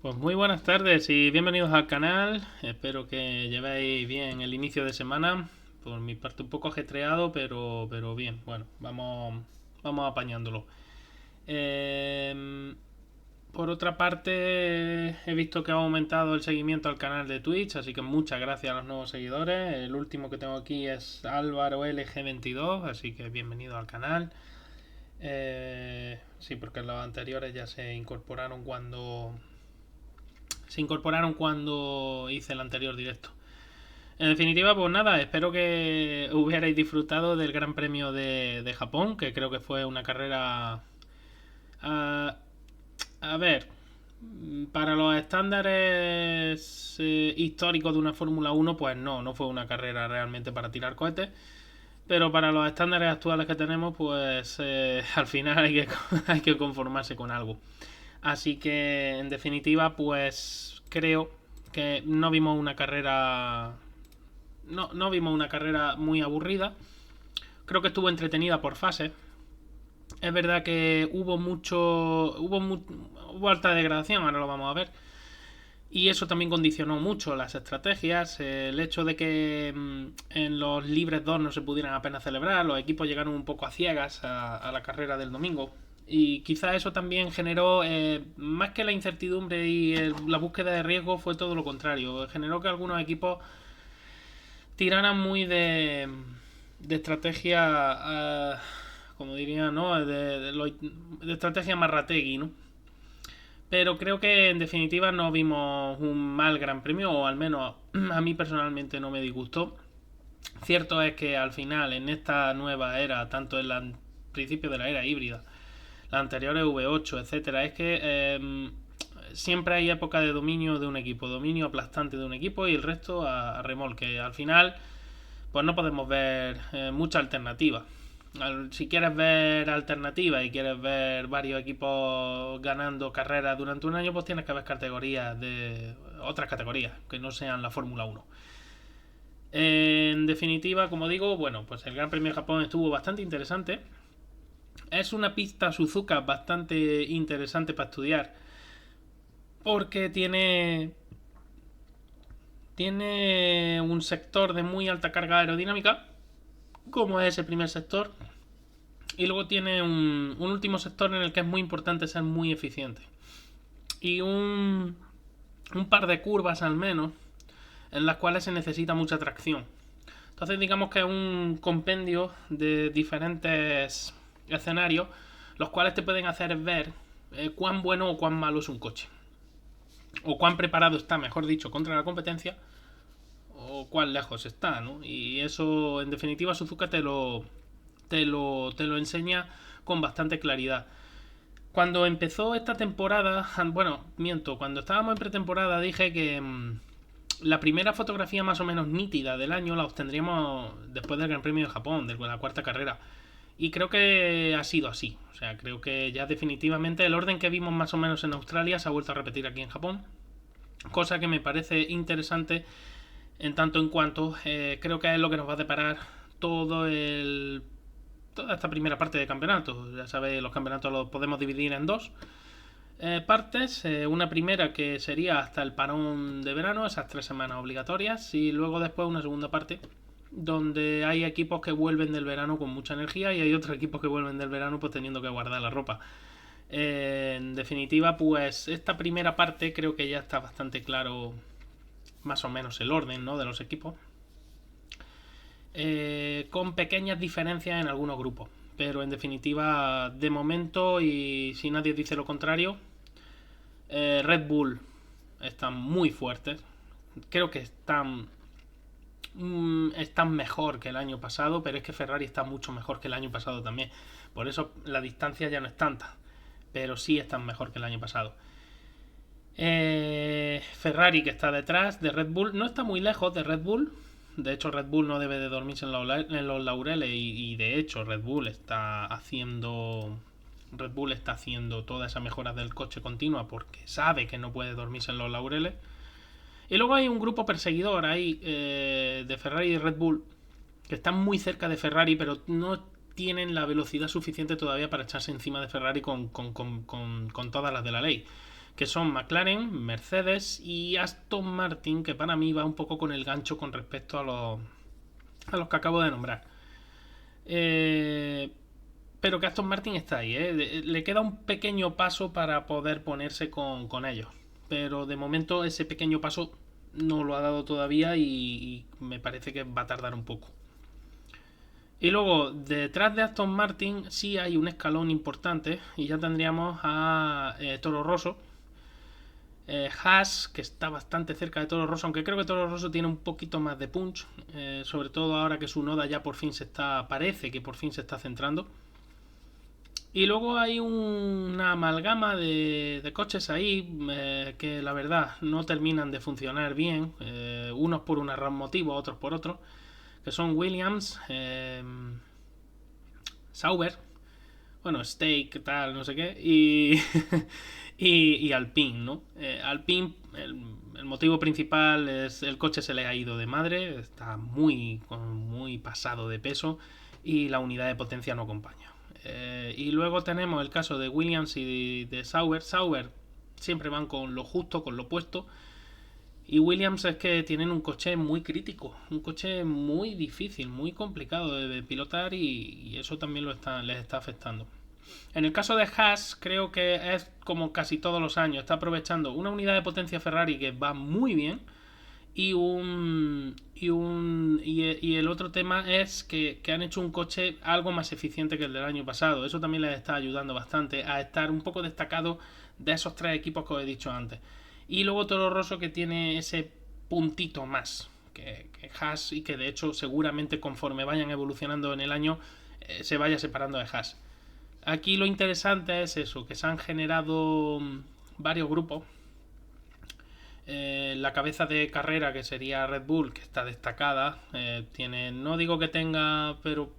Pues muy buenas tardes y bienvenidos al canal. Espero que llevéis bien el inicio de semana. Por mi parte un poco ajetreado, pero bien. Bueno, vamos apañándolo. Eh, por otra parte, he visto que ha aumentado el seguimiento al canal de Twitch, así que muchas gracias a los nuevos seguidores. El último que tengo aquí es Álvaro LG22, así que bienvenido al canal. Sí, porque los anteriores ya se incorporaron cuando hice el anterior directo. En definitiva, pues nada, espero que hubierais disfrutado del Gran Premio de Japón, que creo que fue una carrera... A, a ver, para los estándares históricos de una Fórmula 1, pues no fue una carrera realmente para tirar cohetes. Pero para los estándares actuales que tenemos, pues al final hay que conformarse con algo. Así que, en definitiva, pues creo que no vimos una carrera. No vimos una carrera muy aburrida. Creo que estuvo entretenida por fases. Es verdad que hubo alta degradación, ahora lo vamos a ver. Y eso también condicionó mucho las estrategias. El hecho de que en los libres 2 no se pudieran apenas celebrar, los equipos llegaron un poco a ciegas a la carrera del domingo. Y quizá eso también generó, más que la incertidumbre y la búsqueda de riesgo, fue todo lo contrario. Generó que algunos equipos tiraran muy de estrategia, como diría, ¿no? De estrategia marrategui, ¿no? Pero creo que en definitiva no vimos un mal Gran Premio, o al menos a mí personalmente no me disgustó. Cierto es que al final, en esta nueva era, tanto en el principio de la era híbrida, las anteriores V8, etcétera, es que siempre hay época de dominio de un equipo, dominio aplastante de un equipo y el resto a remolque. Al final, pues no podemos ver mucha alternativa. Si quieres ver alternativas y quieres ver varios equipos ganando carreras durante un año, pues tienes que ver categorías de otras categorías que no sean la Fórmula 1. En definitiva, como digo, bueno, pues el Gran Premio de Japón estuvo bastante interesante. Es una pista Suzuka bastante interesante para estudiar porque tiene un sector de muy alta carga aerodinámica, como es ese primer sector, y luego tiene un último sector en el que es muy importante ser muy eficiente. Y un par de curvas al menos en las cuales se necesita mucha tracción. Entonces digamos que es un compendio de diferentes escenarios, los cuales te pueden hacer ver cuán bueno o cuán malo es un coche. O cuán preparado está, mejor dicho, contra la competencia, o cuán lejos está, ¿no? Y eso, en definitiva, Suzuka te lo enseña con bastante claridad. Cuando empezó esta temporada, bueno, miento, cuando estábamos en pretemporada dije que la primera fotografía más o menos nítida del año la obtendríamos después del Gran Premio de Japón, de la cuarta carrera. Y creo que ha sido así. O sea, creo que ya definitivamente el orden que vimos más o menos en Australia se ha vuelto a repetir aquí en Japón. Cosa que me parece interesante en tanto en cuanto creo que es lo que nos va a deparar toda esta primera parte de campeonato. Ya sabéis, los campeonatos los podemos dividir en dos partes. Una primera que sería hasta el parón de verano, esas 3 semanas obligatorias, y luego después una segunda parte donde hay equipos que vuelven del verano con mucha energía y hay otros equipos que vuelven del verano pues teniendo que guardar la ropa. En definitiva, pues esta primera parte creo que ya está bastante claro más o menos el orden, ¿no?, de los equipos. Con pequeñas diferencias en algunos grupos. Pero en definitiva, de momento, y si nadie dice lo contrario, Red Bull están muy fuertes. Creo que están mejor que el año pasado, pero es que Ferrari está mucho mejor que el año pasado también. Por eso la distancia ya no es tanta, pero sí están mejor que el año pasado. Ferrari, que está detrás de Red Bull, no está muy lejos de Red Bull. De hecho, Red Bull no debe de dormirse en los laureles y de hecho Red Bull está haciendo toda esa mejora del coche continua porque sabe que no puede dormirse en los laureles. Y luego hay un grupo perseguidor ahí de Ferrari y Red Bull que están muy cerca de Ferrari, pero no tienen la velocidad suficiente todavía para echarse encima de Ferrari con todas las de la ley. que son McLaren, Mercedes y Aston Martin, que para mí va un poco con el gancho con respecto a los que acabo de nombrar. Pero que Aston Martin está ahí, le queda un pequeño paso para poder ponerse con ellos. Pero de momento ese pequeño paso no lo ha dado todavía y me parece que va a tardar un poco. Y luego, detrás de Aston Martin sí hay un escalón importante y ya tendríamos a Toro Rosso. Haas, que está bastante cerca de Toro Rosso, aunque creo que Toro Rosso tiene un poquito más de punch, sobre todo ahora que su Noda ya por fin parece que por fin se está centrando. Y luego hay una amalgama de coches ahí que la verdad no terminan de funcionar bien, unos por un motivo, otros por otro, que son Williams, Sauber, bueno, Stake, tal, no sé qué, y Alpine, ¿no? Alpine, el motivo principal es el coche se le ha ido de madre, está muy pasado de peso y la unidad de potencia no acompaña. Y luego tenemos el caso de Williams y de Sauber. Sauber siempre van con lo justo, con lo puesto. Y Williams es que tienen un coche muy crítico, un coche muy difícil, muy complicado de pilotar y eso también les está afectando. En el caso de Haas, creo que es como casi todos los años, está aprovechando una unidad de potencia Ferrari que va muy bien y el otro tema es que han hecho un coche algo más eficiente que el del año pasado. Eso también les está ayudando bastante a estar un poco destacado de esos tres equipos que os he dicho antes. Y luego Toro Rosso, que tiene ese puntito más que Haas y que de hecho seguramente conforme vayan evolucionando en el año se vaya separando de Haas. Aquí lo interesante es eso, que se han generado varios grupos. La cabeza de carrera, que sería Red Bull, que está destacada, tiene, no digo que tenga, pero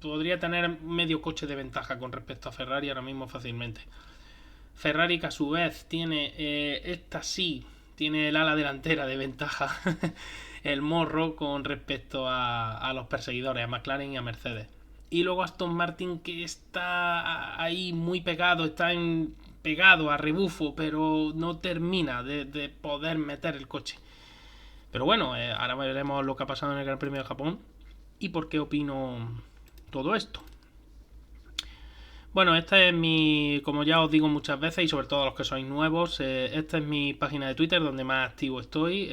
podría tener medio coche de ventaja con respecto a Ferrari ahora mismo fácilmente. Ferrari, que a su vez tiene, esta sí, tiene el ala delantera de ventaja, el morro con respecto a los perseguidores, a McLaren y a Mercedes. Y luego Aston Martin, que está ahí muy pegado, pegado a rebufo, pero no termina de poder meter el coche. Pero bueno, ahora veremos lo que ha pasado en el Gran Premio de Japón y por qué opino todo esto. Bueno, esta es como ya os digo muchas veces y sobre todo a los que sois nuevos, esta es mi página de Twitter donde más activo estoy.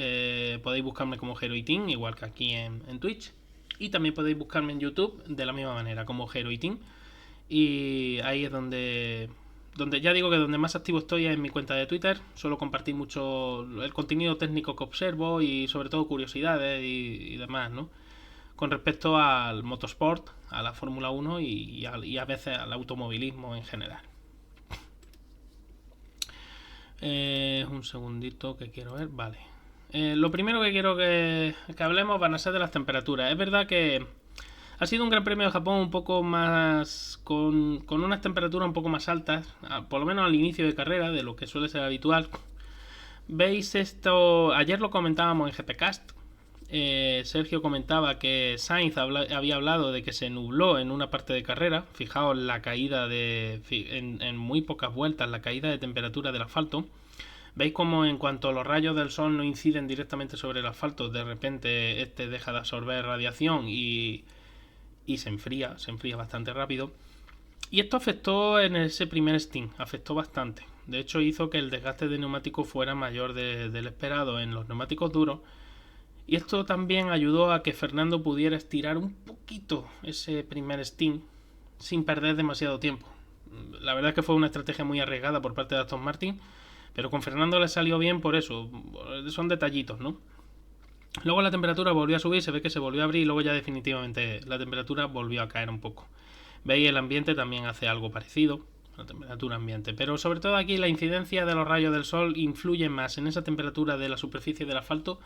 Podéis buscarme como Heroitin, igual que aquí en Twitch. Y también podéis buscarme en YouTube de la misma manera, como Heroitin. Y ahí es donde ya digo que donde más activo estoy es en mi cuenta de Twitter. Suelo compartir mucho el contenido técnico que observo y sobre todo curiosidades y demás, ¿no? Con respecto al motorsport, a la Fórmula 1 y a veces al automovilismo en general. Un segundito que quiero ver, vale. Lo primero que quiero que hablemos van a ser de las temperaturas. Es verdad que ha sido un Gran Premio de Japón un poco más con unas temperaturas un poco más altas, por lo menos al inicio de carrera, de lo que suele ser habitual. ¿Veis esto? Ayer lo comentábamos en GPcast. Sergio comentaba que Sainz había hablado de que se nubló en una parte de carrera. Fijaos la caída en muy pocas vueltas, la caída de temperatura del asfalto. Veis como en cuanto los rayos del sol no inciden directamente sobre el asfalto, de repente este deja de absorber radiación y se enfría bastante rápido. Y esto afectó en ese primer stint, afectó bastante. De hecho hizo que el desgaste de neumáticos fuera mayor del esperado en los neumáticos duros. Y esto también ayudó a que Fernando pudiera estirar un poquito ese primer stint sin perder demasiado tiempo. La verdad es que fue una estrategia muy arriesgada por parte de Aston Martin, pero con Fernando le salió bien por eso. Son detallitos, ¿no? Luego la temperatura volvió a subir, se ve que se volvió a abrir y luego ya definitivamente la temperatura volvió a caer un poco. Veis, el ambiente también hace algo parecido, la temperatura ambiente. Pero sobre todo aquí la incidencia de los rayos del sol influye más en esa temperatura de la superficie del asfalto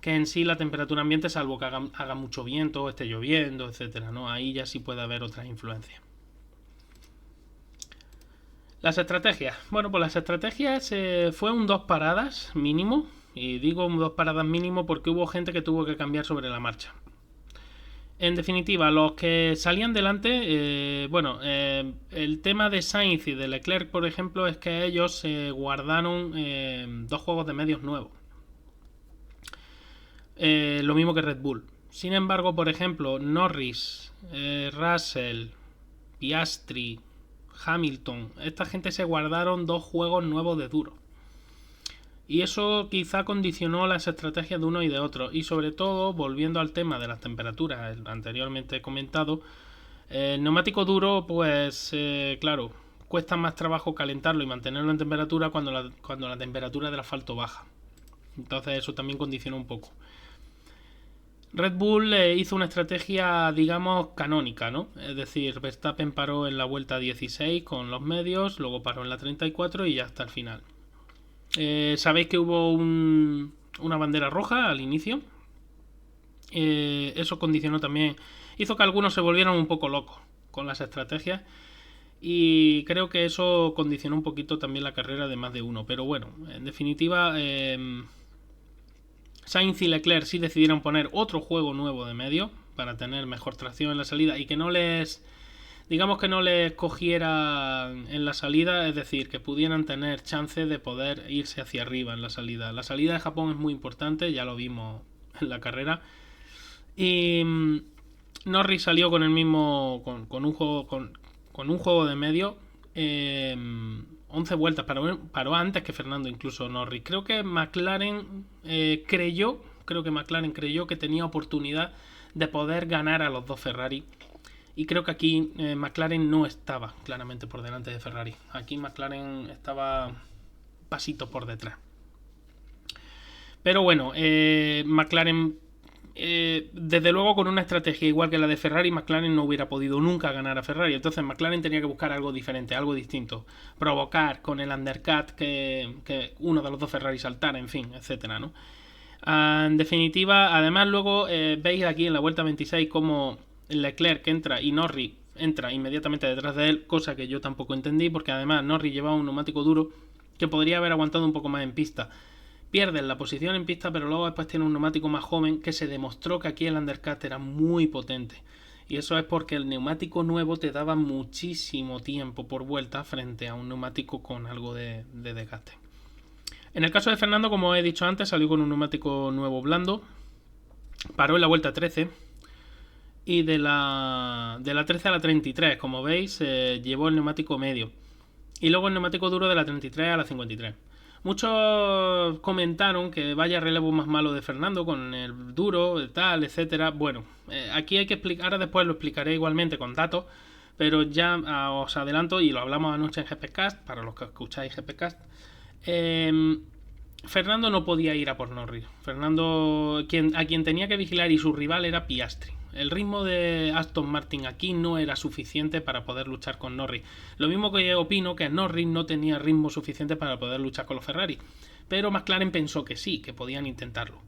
que en sí la temperatura ambiente, salvo que haga mucho viento, esté lloviendo, etcétera, ¿no? Ahí ya sí puede haber otras influencias. Las estrategias. Bueno, pues las estrategias fue un 2 paradas mínimo. Y digo un 2 paradas mínimo porque hubo gente que tuvo que cambiar sobre la marcha. En definitiva, los que salían delante, el tema de Sainz y de Leclerc, por ejemplo, es que ellos guardaron 2 juegos de medios nuevos. Lo mismo que Red Bull. Sin embargo, por ejemplo, Norris, Russell, Piastri, Hamilton, esta gente se guardaron 2 juegos nuevos de duro. Y eso quizá condicionó las estrategias de uno y de otro. Y sobre todo, volviendo al tema de las temperaturas anteriormente comentado, el neumático duro, pues claro, cuesta más trabajo calentarlo y mantenerlo en temperatura cuando la temperatura del asfalto baja. Entonces eso también condicionó un poco. Red Bull hizo una estrategia, digamos, canónica, ¿no? Es decir, Verstappen paró en la vuelta 16 con los medios, luego paró en la 34 y ya hasta el final. Sabéis que hubo una bandera roja al inicio. Eso condicionó también, hizo que algunos se volvieran un poco locos con las estrategias. Y creo que eso condicionó un poquito también la carrera de más de uno. Pero bueno, en definitiva, Sainz y Leclerc sí decidieron poner otro juego nuevo de medio para tener mejor tracción en la salida y que no les, digamos que no les cogiera en la salida, es decir, que pudieran tener chance de poder irse hacia arriba en la salida. La salida de Japón es muy importante, ya lo vimos en la carrera. Y Norris salió con el mismo, con un juego de medio. 11 vueltas, paró antes que Fernando, incluso Norris. Creo que McLaren creyó que tenía oportunidad de poder ganar a los dos Ferrari. Y creo que aquí McLaren no estaba claramente por delante de Ferrari. Aquí McLaren estaba pasito por detrás. Pero bueno, McLaren, desde luego con una estrategia igual que la de Ferrari, McLaren no hubiera podido nunca ganar a Ferrari. Entonces McLaren tenía que buscar algo diferente, algo distinto. Provocar con el undercut que uno de los dos Ferrari saltara, en fin, etcétera, ¿no? En definitiva, además luego veis aquí en la vuelta 26 como Leclerc entra y Norris entra inmediatamente detrás de él, cosa que yo tampoco entendí, porque además Norris llevaba un neumático duro que podría haber aguantado un poco más en pista. Pierden la posición en pista, pero luego después tiene un neumático más joven que se demostró que aquí el undercut era muy potente. Y eso es porque el neumático nuevo te daba muchísimo tiempo por vuelta frente a un neumático con algo de desgaste. En el caso de Fernando, como he dicho antes, salió con un neumático nuevo blando. Paró en la vuelta 13. Y de la 13 a la 33, como veis, llevó el neumático medio. Y luego el neumático duro de la 33 a la 53. Muchos comentaron que vaya relevo más malo de Fernando con el duro, tal, etcétera. Bueno, aquí hay que explicar, ahora después lo explicaré igualmente con datos, pero ya os adelanto y lo hablamos anoche en GPcast, para los que escucháis GPcast. Fernando no podía ir a por Norris. Fernando, a quien tenía que vigilar y su rival era Piastri. El ritmo de Aston Martin aquí no era suficiente para poder luchar con Norris. Lo mismo que opino que Norris no tenía ritmo suficiente para poder luchar con los Ferrari. Pero McLaren pensó que sí, que podían intentarlo.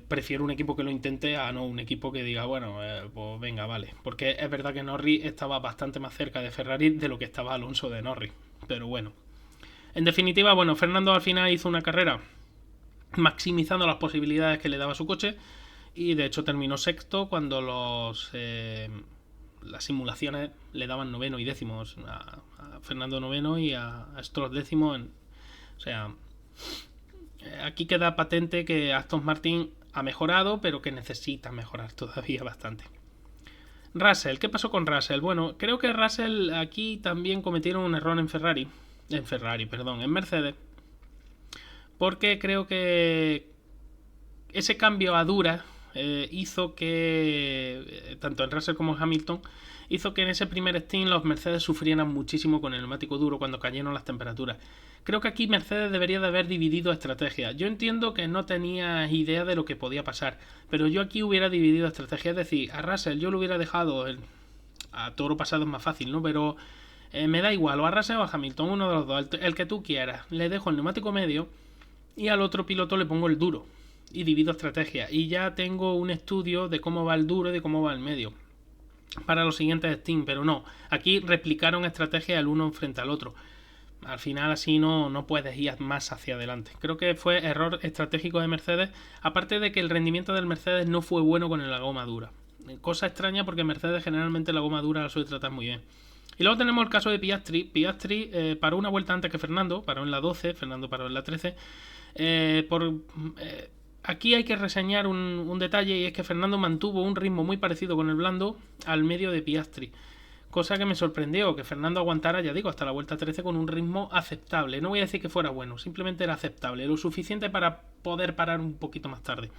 Prefiero un equipo que lo intente a no un equipo que diga, bueno, pues venga, vale. Porque es verdad que Norris estaba bastante más cerca de Ferrari de lo que estaba Alonso de Norris. Pero bueno. En definitiva, bueno, Fernando al final hizo una carrera maximizando las posibilidades que le daba su coche. Y de hecho terminó sexto cuando las simulaciones le daban noveno y décimos a Fernando noveno y a Stroll décimo. O sea, aquí queda patente que Aston Martin ha mejorado, pero que necesita mejorar todavía bastante. Russell, ¿qué pasó con Russell? Bueno, creo que Russell aquí también cometieron un error en Mercedes. Porque creo que ese cambio a dura hizo que, tanto en Russell como en Hamilton, hizo que en ese primer stint los Mercedes sufrieran muchísimo con el neumático duro cuando cayeron las temperaturas. Creo que aquí Mercedes debería de haber dividido estrategias. Yo entiendo que no tenía idea de lo que podía pasar, pero yo aquí hubiera dividido estrategias. Es decir, a Russell yo lo hubiera dejado, a toro pasado es más fácil, ¿no? Pero me da igual, o a Russell o a Hamilton, uno de los dos, el que tú quieras. Le dejo el neumático medio y al otro piloto le pongo el duro. Y divido estrategias. Y ya tengo un estudio de cómo va el duro y de cómo va el medio para los siguientes Steam. Pero no, aquí replicaron estrategias el uno frente al otro. Al final así no puedes ir más hacia adelante. Creo que fue error estratégico de Mercedes. Aparte de que el rendimiento del Mercedes no fue bueno con la goma dura. Cosa extraña porque Mercedes generalmente la goma dura la suele tratar muy bien. Y luego tenemos el caso de Piastri. Piastri paró una vuelta antes que Fernando, paró en la 12, Fernando paró en la 13. Aquí hay que reseñar un detalle, y es que Fernando mantuvo un ritmo muy parecido con el blando al medio de Piastri. Cosa que me sorprendió, que Fernando aguantara, ya digo, hasta la vuelta 13 con un ritmo aceptable. No voy a decir que fuera bueno, simplemente era aceptable, lo suficiente para poder parar un poquito más tarde.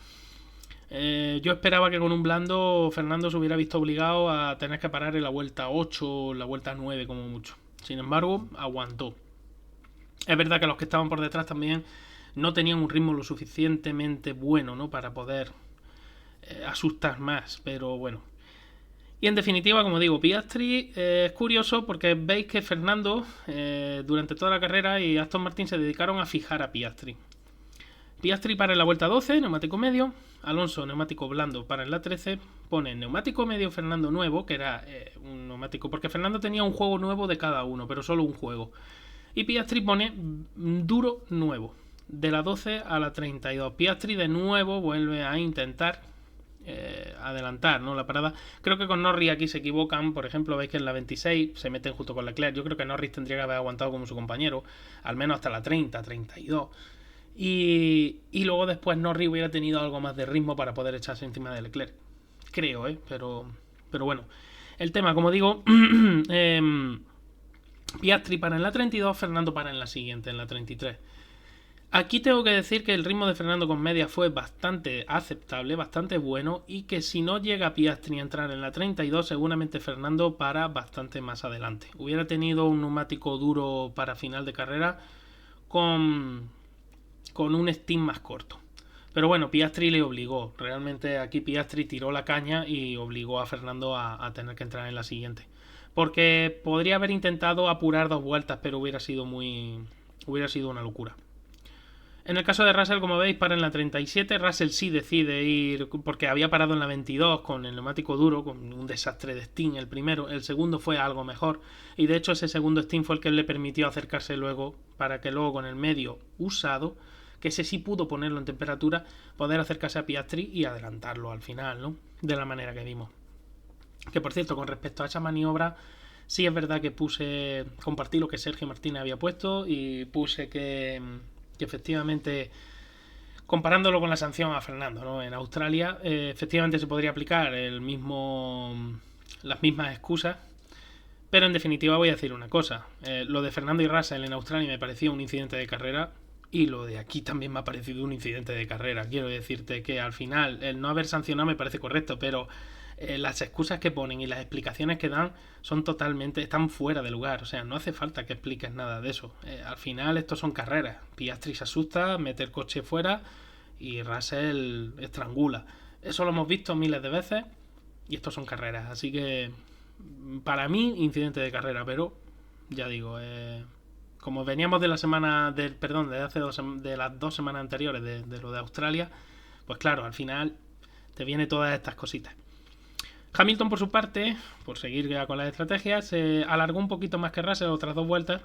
Yo esperaba que con un blando Fernando se hubiera visto obligado a tener que parar en la vuelta 8 o la vuelta 9 como mucho. Sin embargo, aguantó. Es verdad que los que estaban por detrás también no tenían un ritmo lo suficientemente bueno, ¿no?, para poder asustar más, pero bueno. Y en definitiva, como digo, Piastri es curioso porque veis que Fernando durante toda la carrera y Aston Martin se dedicaron a fijar a Piastri. Piastri para en la vuelta 12, neumático medio. Alonso, neumático blando para en la 13. Pone neumático medio Fernando nuevo, que era un neumático, porque Fernando tenía un juego nuevo de cada uno, pero solo un juego. Y Piastri pone duro nuevo, de la 12 a la 32. Piastri de nuevo vuelve a intentar adelantar, ¿no?, la parada. Creo que con Norris aquí se equivocan. Por ejemplo, veis que en la 26 se meten justo con Leclerc. Yo creo que Norris tendría que haber aguantado como su compañero, al menos hasta la 30, 32. Y luego después Norris hubiera tenido algo más de ritmo para poder echarse encima de Leclerc. Creo, pero bueno. El tema, como digo, Piastri para en la 32, Fernando para en la siguiente, en la 33. Aquí tengo que decir que el ritmo de Fernando con media fue bastante aceptable, bastante bueno, y que si no llega Piastri a entrar en la 32, seguramente Fernando para bastante más adelante. Hubiera tenido un neumático duro para final de carrera con un steam más corto. Pero bueno, Piastri le obligó. Realmente aquí Piastri tiró la caña y obligó a Fernando a tener que entrar en la siguiente. Porque podría haber intentado apurar 2 vueltas, pero hubiera sido una locura. En el caso de Russell, como veis, para en la 37. Russell sí decide ir, porque había parado en la 22 con el neumático duro, con un desastre de steam el primero. El segundo fue algo mejor, y de hecho ese segundo steam fue el que le permitió acercarse luego, para que luego con el medio usado, que ese sí pudo ponerlo en temperatura, poder acercarse a Piastri y adelantarlo al final, ¿no?, de la manera que vimos. Que por cierto, con respecto a esa maniobra, sí es verdad que compartí lo que Sergio Martínez había puesto, y puse que efectivamente, comparándolo con la sanción a Fernando, ¿no?, en Australia, efectivamente se podría aplicar las mismas excusas, pero en definitiva voy a decir una cosa. Lo de Fernando y Russell en Australia me pareció un incidente de carrera, y lo de aquí también me ha parecido un incidente de carrera. Quiero decirte que al final el no haber sancionado me parece correcto, pero las excusas que ponen y las explicaciones que dan están fuera de lugar. O sea, no hace falta que expliques nada de eso. Al final estos son carreras. Piastri se asusta, mete el coche fuera y Russell estrangula. Eso lo hemos visto miles de veces, y estos son carreras. Así que para mí, incidente de carrera, pero ya digo, como veníamos de la semana de las 2 semanas anteriores de lo de Australia, pues claro, al final te viene todas estas cositas. Hamilton, por su parte, por seguir ya con las estrategias, se alargó un poquito más que Russell, otras 2 vueltas.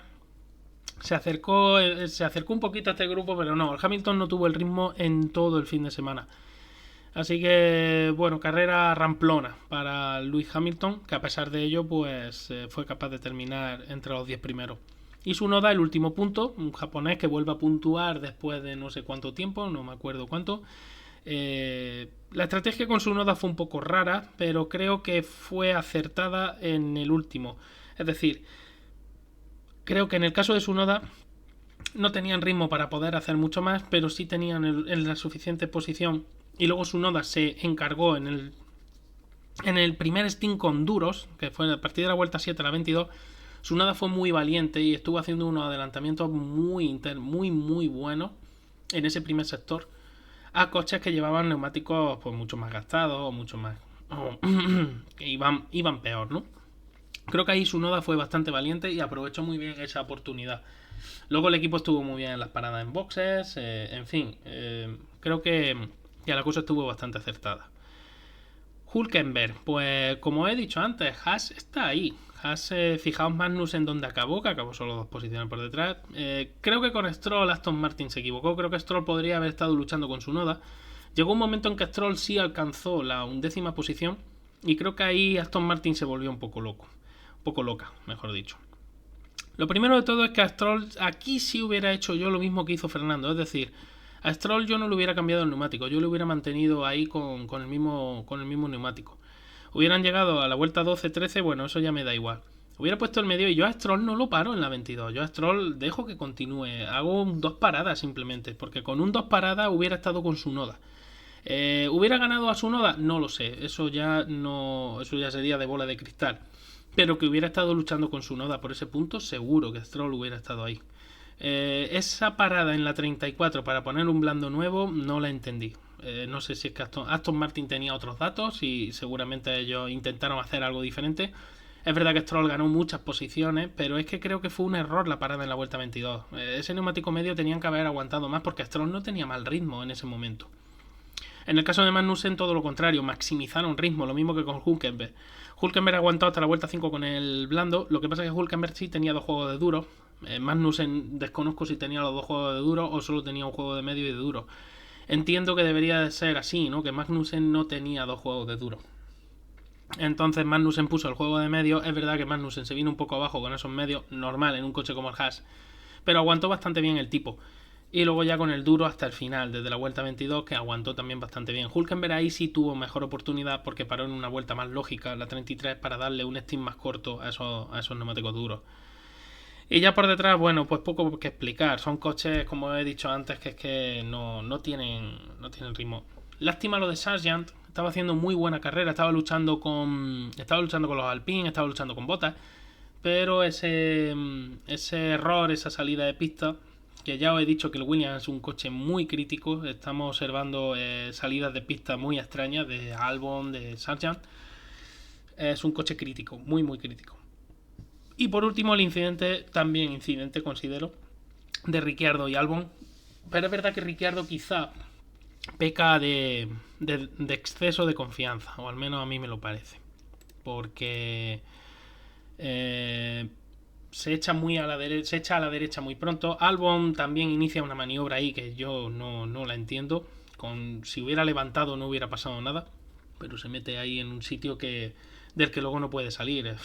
Se acercó un poquito a este grupo, pero no, el Hamilton no tuvo el ritmo en todo el fin de semana. Así que, bueno, carrera ramplona para Lewis Hamilton, que a pesar de ello, pues fue capaz de terminar entre los 10 primeros. Y Tsunoda, el último punto, un japonés que vuelve a puntuar después de no sé cuánto tiempo, no me acuerdo cuánto. La estrategia con Tsunoda fue un poco rara, pero creo que fue acertada en el último. Es decir, creo que en el caso de Tsunoda no tenían ritmo para poder hacer mucho más, pero sí tenían en la suficiente posición. Y luego Tsunoda se encargó en el primer stint con duros, que fue a partir de la vuelta 7 a la 22. Tsunoda fue muy valiente y estuvo haciendo unos adelantamientos muy buenos en ese primer sector a coches que llevaban neumáticos pues mucho más gastados o mucho más que iban peor, ¿no? Creo que ahí Tsunoda fue bastante valiente y aprovechó muy bien esa oportunidad. Luego el equipo estuvo muy bien en las paradas en boxes, en fin, creo que la cosa estuvo bastante acertada. Hülkenberg, pues como he dicho antes, Haas está ahí. Haas, fijaos Magnussen donde acabó, que acabó solo 2 posiciones por detrás. Creo que con Stroll Aston Martin se equivocó. Creo que Stroll podría haber estado luchando con Tsunoda. Llegó un momento en que Stroll sí alcanzó la 11ª posición, Y creo que ahí Aston Martin se volvió un poco loca, mejor dicho. Lo primero de todo es que a Stroll aquí sí hubiera hecho yo lo mismo que hizo Fernando, es decir, a Stroll yo no le hubiera cambiado el neumático, yo le hubiera mantenido ahí con el mismo neumático. Hubieran llegado a la vuelta 12-13, bueno, eso ya me da igual. Hubiera puesto el medio y yo a Stroll no lo paro en la 22. Yo a Stroll dejo que continúe. Hago 2 paradas simplemente, porque con un 2 paradas hubiera estado con Tsunoda. ¿Hubiera ganado a Tsunoda? No lo sé. Eso ya sería de bola de cristal. Pero que hubiera estado luchando con Tsunoda por ese punto, seguro que Stroll hubiera estado ahí. Esa parada en la 34 para poner un blando nuevo no la entendí. No sé si es que Aston Martin tenía otros datos y seguramente ellos intentaron hacer algo diferente. Es verdad que Stroll ganó muchas posiciones, pero es que creo que fue un error la parada en la vuelta 22. Ese neumático medio tenían que haber aguantado más porque Stroll no tenía mal ritmo en ese momento. En el caso de Magnussen, todo lo contrario, maximizaron ritmo, lo mismo que con Hülkenberg. Hülkenberg aguantó hasta la vuelta 5 con el blando, lo que pasa es que Hülkenberg sí tenía 2 juegos de duro. Magnussen desconozco si tenía los 2 juegos de duro o solo tenía un juego de medio y de duro. Entiendo que debería de ser así, ¿no? Que Magnussen no tenía 2 juegos de duro. Entonces Magnussen puso el juego de medio. Es verdad que Magnussen se vino un poco abajo con esos medios, normal en un coche como el Haas, pero aguantó bastante bien el tipo. Y luego ya con el duro hasta el final, desde la vuelta 22, que aguantó también bastante bien. Hülkenberg ahí sí tuvo mejor oportunidad porque paró en una vuelta más lógica, la 33, para darle un stint más corto a esos neumáticos duros. Y ya por detrás, bueno, pues poco que explicar. Son coches, como he dicho antes, que es que no tienen ritmo. Lástima lo de Sargent. Estaba haciendo muy buena carrera. Estaba luchando con los Alpine, estaba luchando con Bottas. Pero ese error, esa salida de pista, que ya os he dicho que el Williams es un coche muy crítico. Estamos observando salidas de pista muy extrañas de Albon, de Sargent. Es un coche crítico, muy muy crítico. Y por último el incidente, también incidente considero, de Ricciardo y Albon. Pero es verdad que Ricciardo quizá peca de exceso de confianza, o al menos a mí me lo parece. Porque se echa a la derecha muy pronto. Albon también inicia una maniobra ahí que yo no la entiendo. Si hubiera levantado no hubiera pasado nada, pero se mete ahí en un sitio del que luego no puede salir.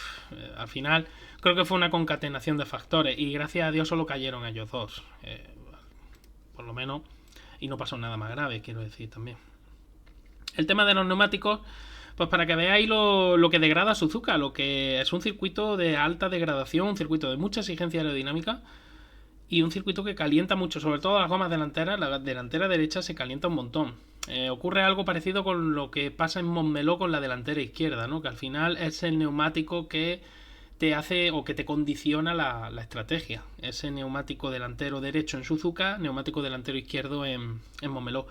Al final creo que fue una concatenación de factores y gracias a Dios solo cayeron ellos dos, por lo menos, y no pasó nada más grave, quiero decir también. El tema de los neumáticos, pues para que veáis lo que degrada Suzuka, lo que es un circuito de alta degradación, un circuito de mucha exigencia aerodinámica y un circuito que calienta mucho, sobre todo las gomas delanteras. La delantera derecha se calienta un montón. Ocurre algo parecido con lo que pasa en Montmeló con la delantera izquierda, ¿no? Que al final es el neumático que te hace o que te condiciona la estrategia. Ese neumático delantero derecho en Suzuka, neumático delantero izquierdo en Montmeló.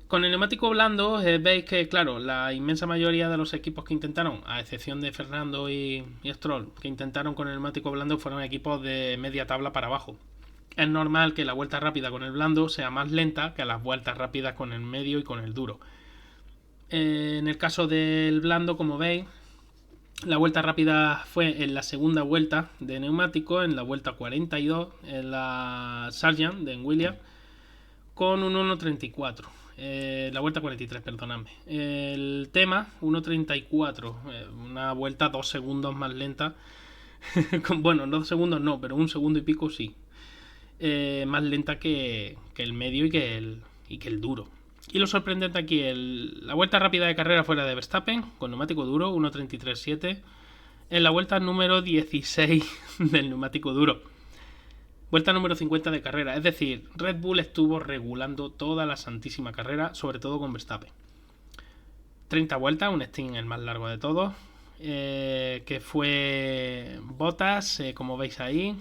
Con el neumático blando veis que, claro, la inmensa mayoría de los equipos que intentaron, a excepción de Fernando y Stroll, que intentaron con el neumático blando, fueron equipos de media tabla para abajo. Es normal que la vuelta rápida con el blando sea más lenta que las vueltas rápidas con el medio y con el duro. En el caso del blando, como veis, la vuelta rápida fue en la segunda vuelta de neumático, en la vuelta 42, en la Sargent de Williams, con un 1.34. La vuelta 43, perdonadme. El tema, 1.34, una vuelta 2 segundos más lenta. Bueno, 2 segundos no, pero 1 segundo y pico sí. Más lenta que el medio y que el duro. Y lo sorprendente aquí, la vuelta rápida de carrera fuera de Verstappen, con neumático duro, 1.33.7, en la vuelta número 16 del neumático duro. Vuelta número 50 de carrera, es decir, Red Bull estuvo regulando toda la santísima carrera, sobre todo con Verstappen. 30 vueltas, un stint el más largo de todos, que fue Bottas, como veis ahí,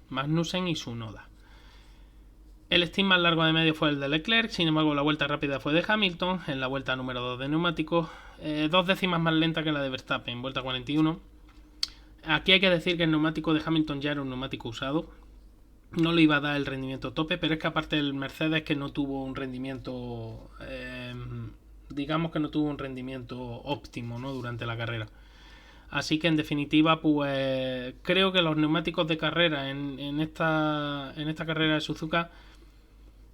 Magnussen y Tsunoda. El stint más largo de medio fue el de Leclerc, sin embargo la vuelta rápida fue de Hamilton, en la vuelta número 2 de neumáticos, 2 décimas más lenta que la de Verstappen, vuelta 41. Aquí hay que decir que el neumático de Hamilton ya era un neumático usado, no le iba a dar el rendimiento tope, pero es que aparte el Mercedes que no tuvo un rendimiento, digamos que no tuvo un rendimiento óptimo, ¿no?, durante la carrera. Así que en definitiva, pues creo que los neumáticos de carrera en esta carrera de Suzuka,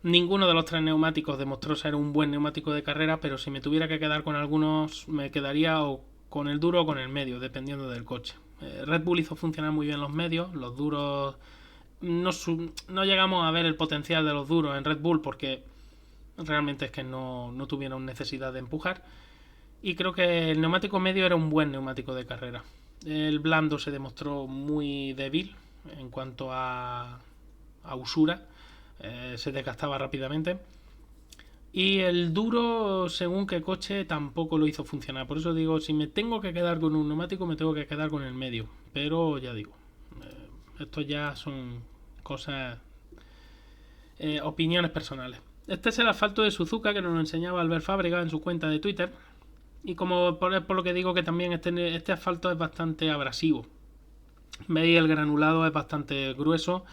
ninguno de los 3 neumáticos demostró ser un buen neumático de carrera, pero si me tuviera que quedar con algunos, me quedaría o con el duro o con el medio, dependiendo del coche. Red Bull hizo funcionar muy bien los medios, los duros no llegamos a ver el potencial de los duros en Red Bull porque realmente es que no tuvieron necesidad de empujar. Y creo que el neumático medio era un buen neumático de carrera. El blando se demostró muy débil en cuanto a usura. Se desgastaba rápidamente. Y el duro, según qué coche, tampoco lo hizo funcionar. Por eso digo, si me tengo que quedar con un neumático, me tengo que quedar con el medio. Pero ya digo, esto ya son cosas, opiniones personales. Este es el asfalto de Suzuka que nos lo enseñaba Albert Fábrega en su cuenta de Twitter. Y como por lo que digo que también este asfalto es bastante abrasivo. Veis, el granulado es bastante grueso.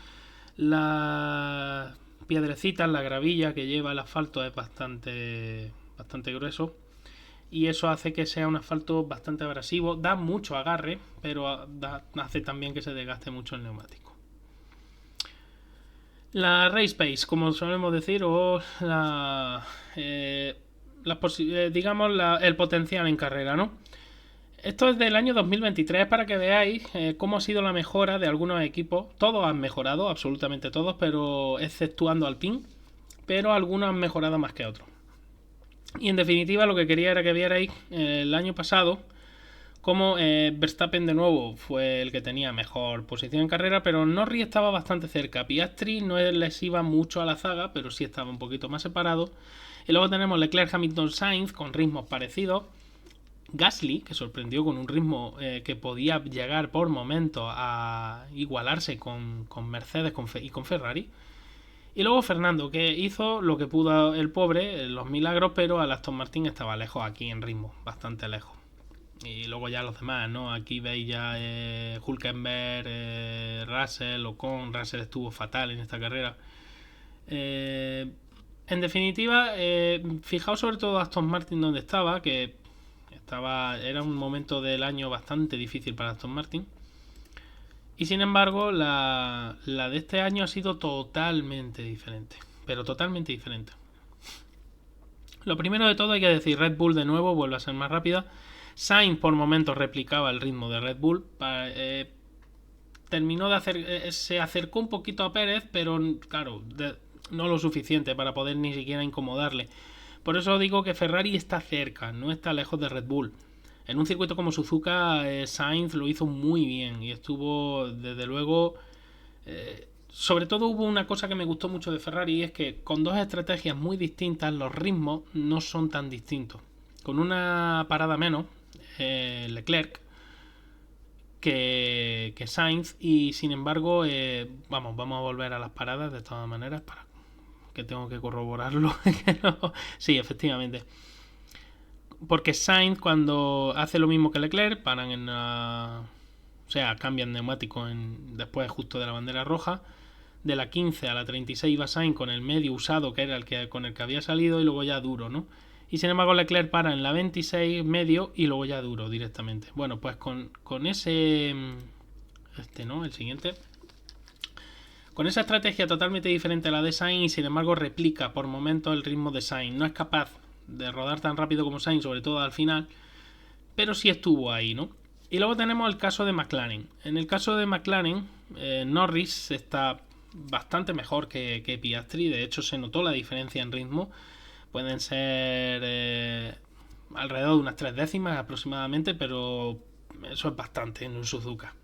Las piedrecitas, la gravilla que lleva el asfalto es bastante grueso. Y eso hace que sea un asfalto bastante abrasivo. Da mucho agarre, pero hace también que se desgaste mucho el neumático. La Race Pace, como solemos decir, o digamos el potencial en carrera, ¿no? Esto es del año 2023 para que veáis cómo ha sido la mejora de algunos equipos. Todos han mejorado, absolutamente todos, pero exceptuando Alpine, pero algunos han mejorado más que otros. Y en definitiva lo que quería era que vierais el año pasado como Verstappen de nuevo fue el que tenía mejor posición en carrera, pero Norris estaba bastante cerca. Piastri no les iba mucho a la zaga, pero sí estaba un poquito más separado. Y luego tenemos Leclerc, Hamilton, Sainz con ritmos parecidos. Gasly, que sorprendió con un ritmo que podía llegar por momentos a igualarse con Mercedes y con Ferrari. Y luego Fernando, que hizo lo que pudo el pobre, los milagros, pero al Aston Martin estaba lejos aquí en ritmo, bastante lejos. Y luego ya los demás, ¿no? Aquí veis ya Hülkenberg, Russell, Ocon. Russell estuvo fatal en esta carrera. En definitiva, fijaos sobre todo Aston Martin donde estaba, que era un momento del año bastante difícil para Aston Martin. Y sin embargo, la de este año ha sido totalmente diferente. Pero totalmente diferente. Lo primero de todo hay que decir, Red Bull de nuevo vuelve a ser más rápida. Sainz por momentos replicaba el ritmo de Red Bull. Terminó de hacer. Se acercó un poquito a Pérez, pero claro, no lo suficiente para poder ni siquiera incomodarle. Por eso digo que Ferrari está cerca, no está lejos de Red Bull. En un circuito como Suzuka, Sainz lo hizo muy bien y estuvo, desde luego. Sobre todo hubo una cosa que me gustó mucho de Ferrari, y es que con dos estrategias muy distintas, los ritmos no son tan distintos. Con una parada menos, Leclerc, que Sainz, y sin embargo, vamos a volver a las paradas de todas maneras, para que tengo que corroborarlo. Sí, efectivamente. Porque Sainz, cuando hace lo mismo que Leclerc, paran en o sea, cambian neumático después justo de la bandera roja. De la 15 a la 36 iba Sainz con el medio usado, que era con el que había salido, y luego ya duro, ¿no? Y sin embargo Leclerc para en la 26 medio y luego ya duro directamente. Bueno, pues con ese... ¿no? El siguiente. Con esa estrategia totalmente diferente a la de Sainz, y sin embargo replica por momentos el ritmo de Sainz. No es capaz de rodar tan rápido como Sainz, sobre todo al final, pero sí estuvo ahí, ¿no? Y luego tenemos el caso de McLaren. En el caso de McLaren, Norris está bastante mejor que Piastri. De hecho, se notó la diferencia en ritmo. Pueden ser alrededor de unas 3 décimas aproximadamente, pero eso es bastante en un Suzuka.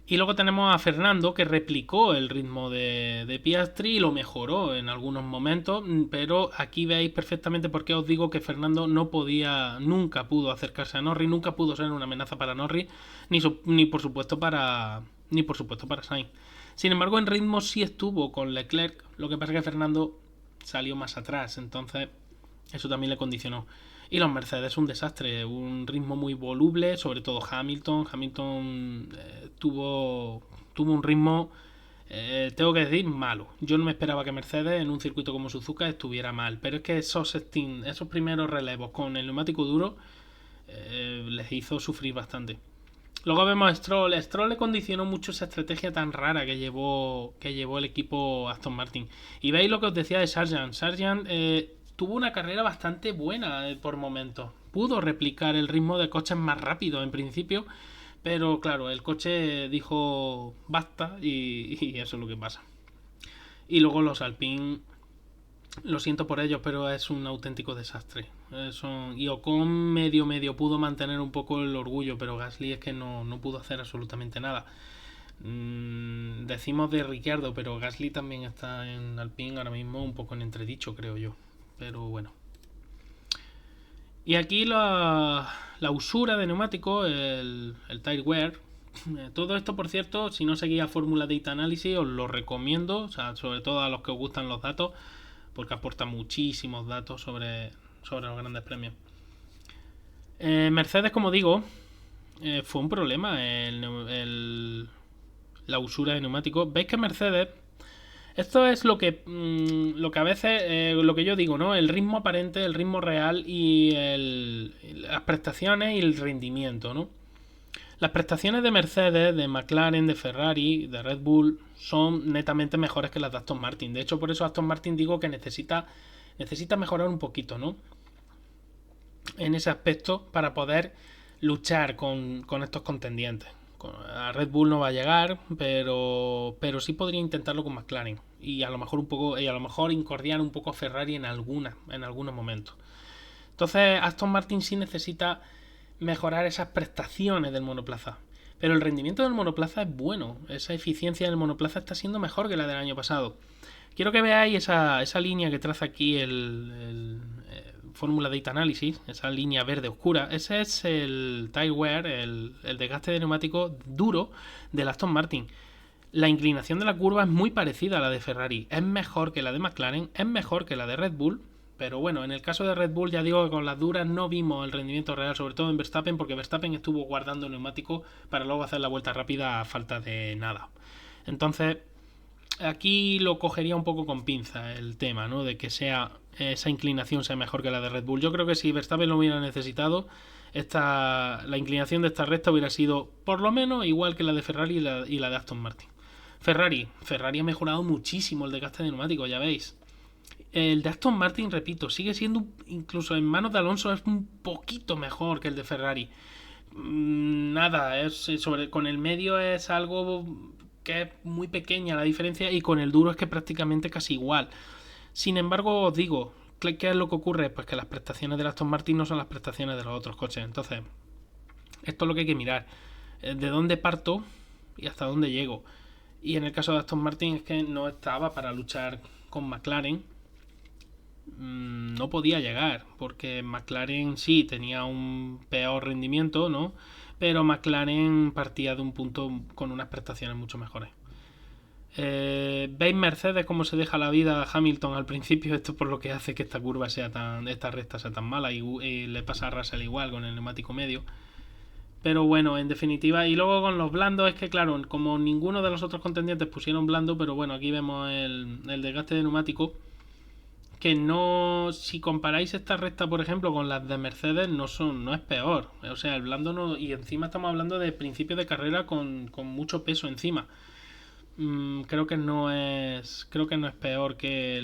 Y luego tenemos a Fernando, que replicó el ritmo de Piastri y lo mejoró en algunos momentos, pero aquí veis perfectamente por qué os digo que Fernando nunca pudo acercarse a Norris, nunca pudo ser una amenaza para Norris, ni por supuesto para Sainz. Sin embargo, en ritmo sí estuvo con Leclerc, lo que pasa es que Fernando salió más atrás, entonces eso también le condicionó. Y los Mercedes un desastre, un ritmo muy voluble, sobre todo Hamilton. Hamilton tuvo un ritmo, tengo que decir, malo. Yo no me esperaba que Mercedes en un circuito como Suzuka estuviera mal, pero es que esos primeros relevos con el neumático duro les hizo sufrir bastante. Luego vemos a Stroll. Stroll le condicionó mucho esa estrategia tan rara que llevó el equipo Aston Martin. Y veis lo que os decía de Sargent. Sargent tuvo una carrera bastante buena por momentos, pudo replicar el ritmo de coches más rápidos en principio, pero claro, el coche dijo basta y eso es lo que pasa. Y luego los Alpine, lo siento por ellos, pero es un auténtico desastre. Y Ocon medio pudo mantener un poco el orgullo, pero Gasly es que no pudo hacer absolutamente nada. Decimos de Ricciardo, pero Gasly también está en Alpine ahora mismo un poco en entredicho, creo yo. Pero bueno. Y aquí la usura de neumático, el tire wear. Todo esto, por cierto, si no seguía Fórmula Data Analysis, os lo recomiendo, o sea, sobre todo a los que os gustan los datos, porque aporta muchísimos datos sobre los grandes premios. Mercedes, como digo, fue un problema la usura de neumáticos. Veis que Mercedes, esto es lo que a veces, lo que yo digo, ¿no? El ritmo aparente, el ritmo real y las prestaciones y el rendimiento, ¿no? Las prestaciones de Mercedes, de McLaren, de Ferrari, de Red Bull son netamente mejores que las de Aston Martin. De hecho, por eso Aston Martin digo que necesita mejorar un poquito, ¿no? En ese aspecto para poder luchar con estos contendientes. A Red Bull no va a llegar, pero sí podría intentarlo con McLaren y a lo mejor incordiar un poco a Ferrari en algunos momentos. Entonces Aston Martin sí necesita mejorar esas prestaciones del monoplaza, pero el rendimiento del monoplaza es bueno, esa eficiencia del monoplaza está siendo mejor que la del año pasado. Quiero que veáis esa línea que traza aquí el Fórmula Data Analysis, esa línea verde oscura. Ese es el tire wear, el desgaste de neumático duro del Aston Martin. La inclinación de la curva es muy parecida a la de Ferrari, es mejor que la de McLaren, es mejor que la de Red Bull, pero bueno, en el caso de Red Bull ya digo que con las duras no vimos el rendimiento real, sobre todo en Verstappen, porque Verstappen estuvo guardando neumático para luego hacer la vuelta rápida a falta de nada. Entonces, aquí lo cogería un poco con pinza el tema, ¿no? De que esa inclinación sea mejor que la de Red Bull. Yo creo que si Verstappen lo hubiera necesitado, la inclinación de esta recta hubiera sido por lo menos igual que la de Ferrari y la de Aston Martin. Ferrari ha mejorado muchísimo el desgaste de neumáticos, ya veis. El de Aston Martin, repito, sigue siendo, incluso en manos de Alonso, es un poquito mejor que el de Ferrari. Nada, con el medio es algo que es muy pequeña la diferencia y con el duro es que prácticamente casi igual. Sin embargo, os digo, ¿qué es lo que ocurre? Pues que las prestaciones del Aston Martin no son las prestaciones de los otros coches. Entonces, esto es lo que hay que mirar. ¿De dónde parto y hasta dónde llego? Y en el caso de Aston Martin es que no estaba para luchar con McLaren. No podía llegar, porque McLaren sí tenía un peor rendimiento, ¿no? Pero McLaren partía de un punto con unas prestaciones mucho mejores. ¿Veis Mercedes cómo se deja la vida a Hamilton al principio? Esto por lo que hace que esta recta sea tan mala y le pasa a Russell igual con el neumático medio. Pero bueno, en definitiva, y luego con los blandos es que claro, como ninguno de los otros contendientes pusieron blando, pero bueno, aquí vemos el desgaste de neumático, que no, si comparáis esta recta por ejemplo con las de Mercedes, no es peor, o sea, el blando no, y encima estamos hablando de principio de carrera con mucho peso encima. Creo que no es peor que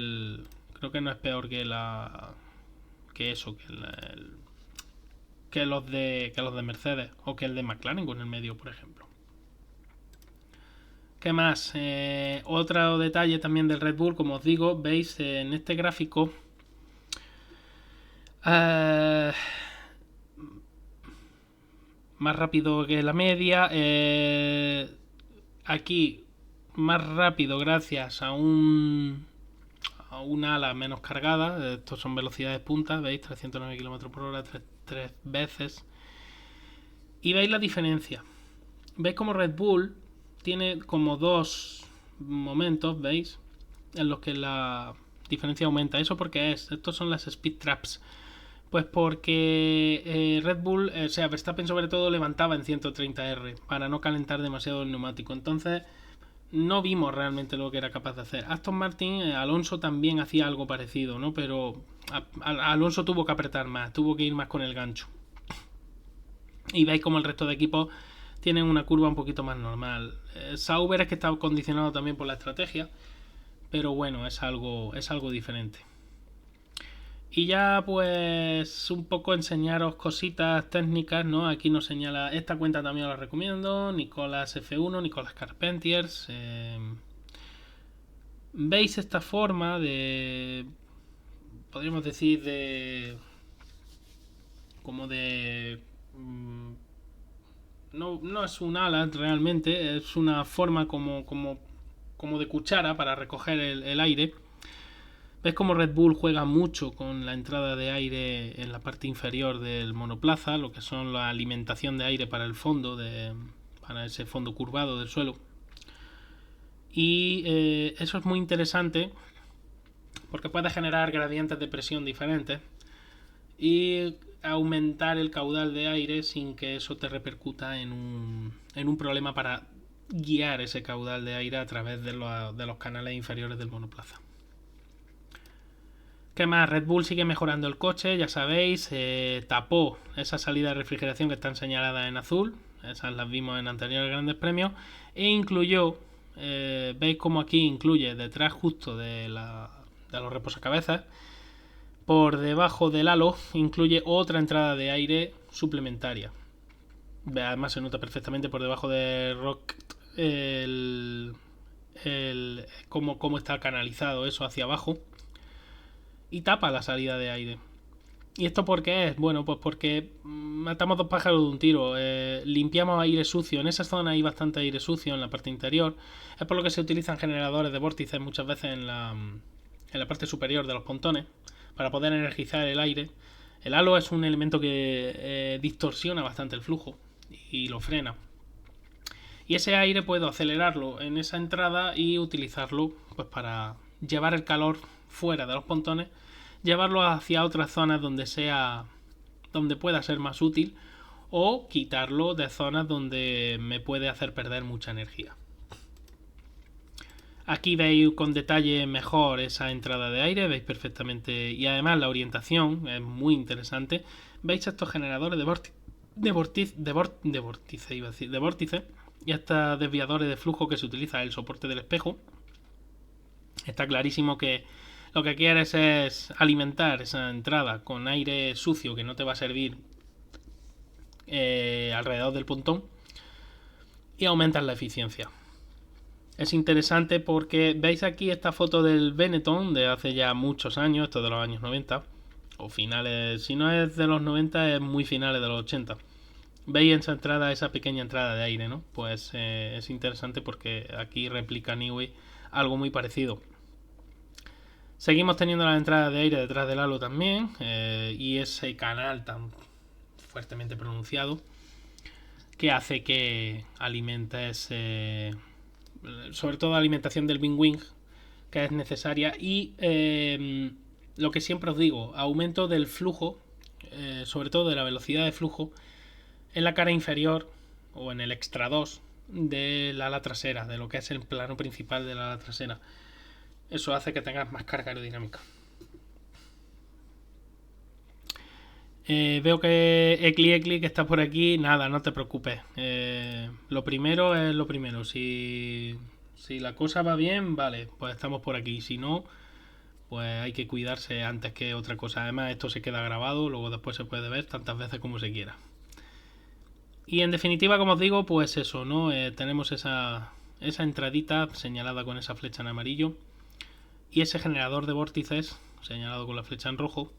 los de Mercedes o que el de McLaren con el medio, por ejemplo. ¿Qué más? Otro detalle también del Red Bull, como os digo, veis en este gráfico más rápido que la media. Aquí más rápido gracias a una ala menos cargada. Estos son velocidades punta, veis, 309 km por hora tres veces. Y veis la diferencia. Veis como Red Bull tiene como dos momentos, ¿veis? En los que la diferencia aumenta. ¿Eso por qué es? Estos son las speed traps. Pues porque Red Bull, o sea, Verstappen sobre todo levantaba en 130R para no calentar demasiado el neumático. Entonces no vimos realmente lo que era capaz de hacer. Aston Martin, Alonso también hacía algo parecido, ¿no? Pero Alonso tuvo que apretar más, tuvo que ir más con el gancho. Y veis como el resto de equipos tienen una curva un poquito más normal. Sauber es que está condicionado también por la estrategia, pero bueno, es algo diferente. Y ya pues un poco enseñaros cositas técnicas, ¿no? Aquí nos señala, esta cuenta también la recomiendo, Nicolás F1, Nicolás Carpentiers. ¿Veis esta forma de, podríamos decir, de, como de... No es un ala realmente, es una forma como de cuchara para recoger el aire. ¿Ves cómo Red Bull juega mucho con la entrada de aire en la parte inferior del monoplaza, lo que son la alimentación de aire para el fondo, para ese fondo curvado del suelo? Y eso es muy interesante porque puede generar gradientes de presión diferentes y aumentar el caudal de aire sin que eso te repercuta en un problema para guiar ese caudal de aire a través de los canales inferiores del monoplaza. ¿Qué más? Red Bull sigue mejorando el coche, ya sabéis, tapó esa salida de refrigeración que están señaladas en azul, esas las vimos en anteriores grandes premios, e incluyó, veis como aquí incluye detrás justo de los reposacabezas, por debajo del halo incluye otra entrada de aire suplementaria. Además se nota perfectamente por debajo de Rocket cómo está canalizado eso hacia abajo y tapa la salida de aire. ¿Y esto por qué es? Bueno, pues porque matamos dos pájaros de un tiro. Limpiamos aire sucio. En esa zona hay bastante aire sucio en la parte interior. Es por lo que se utilizan generadores de vórtices muchas veces en la parte superior de los pontones para poder energizar el aire. El halo es un elemento que distorsiona bastante el flujo y lo frena. Y ese aire puedo acelerarlo en esa entrada y utilizarlo pues para llevar el calor fuera de los pontones, llevarlo hacia otras zonas donde pueda ser más útil, o quitarlo de zonas donde me puede hacer perder mucha energía. Aquí veis con detalle mejor esa entrada de aire, veis perfectamente, y además la orientación es muy interesante. Veis estos generadores de vórtice y estos desviadores de flujo que se utiliza el soporte del espejo. Está clarísimo que lo que quieres es alimentar esa entrada con aire sucio que no te va a servir alrededor del pontón, y aumentas la eficiencia. Es interesante porque veis aquí esta foto del Benetton de hace ya muchos años, esto de los años 90, o finales, si no es de los 90 es muy finales de los 80. Veis en esa entrada, esa pequeña entrada de aire, ¿no? Pues es interesante porque aquí replica Niue algo muy parecido. Seguimos teniendo las entradas de aire detrás del halo también, y ese canal tan fuertemente pronunciado que hace que alimentes, sobre todo la alimentación del wing, que es necesaria, y lo que siempre os digo, aumento del flujo, sobre todo de la velocidad de flujo en la cara inferior o en el extra 2 del ala trasera, de lo que es el plano principal del ala trasera. Eso hace que tengas más carga aerodinámica. Veo que Ecli que está por aquí. Nada, no te preocupes. Lo primero es lo primero. Si la cosa va bien, vale, pues estamos por aquí. Si no, pues hay que cuidarse antes que otra cosa. Además, esto se queda grabado, luego después se puede ver tantas veces como se quiera. Y en definitiva, como os digo, pues eso, ¿no? Tenemos esa entradita señalada con esa flecha en amarillo y ese generador de vórtices señalado con la flecha en rojo.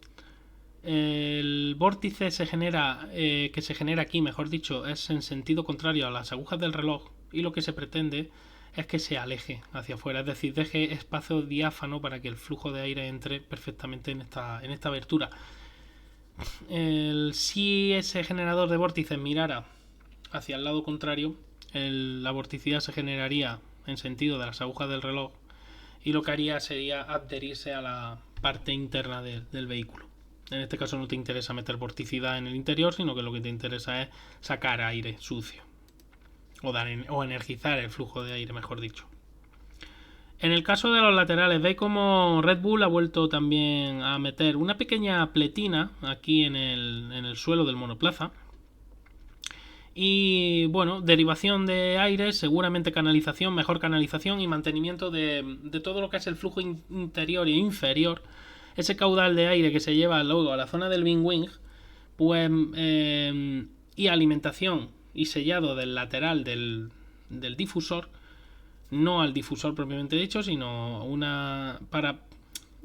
El vórtice que se genera aquí, mejor dicho, es en sentido contrario a las agujas del reloj, y lo que se pretende es que se aleje hacia afuera, es decir, deje espacio diáfano para que el flujo de aire entre perfectamente en esta abertura. Si ese generador de vórtices mirara hacia el lado contrario, la vorticidad se generaría en sentido de las agujas del reloj, y lo que haría sería adherirse a la parte interna del vehículo. En este caso no te interesa meter vorticidad en el interior, sino que lo que te interesa es sacar aire sucio o energizar el flujo de aire, mejor dicho. En el caso de los laterales, veis como Red Bull ha vuelto también a meter una pequeña pletina aquí en el suelo del monoplaza. Y bueno, derivación de aire, seguramente canalización, mejor canalización y mantenimiento de todo lo que es el flujo interior e inferior ese caudal de aire que se lleva luego a la zona del wing wing, pues, y alimentación y sellado del lateral del difusor, no al difusor propiamente dicho, sino para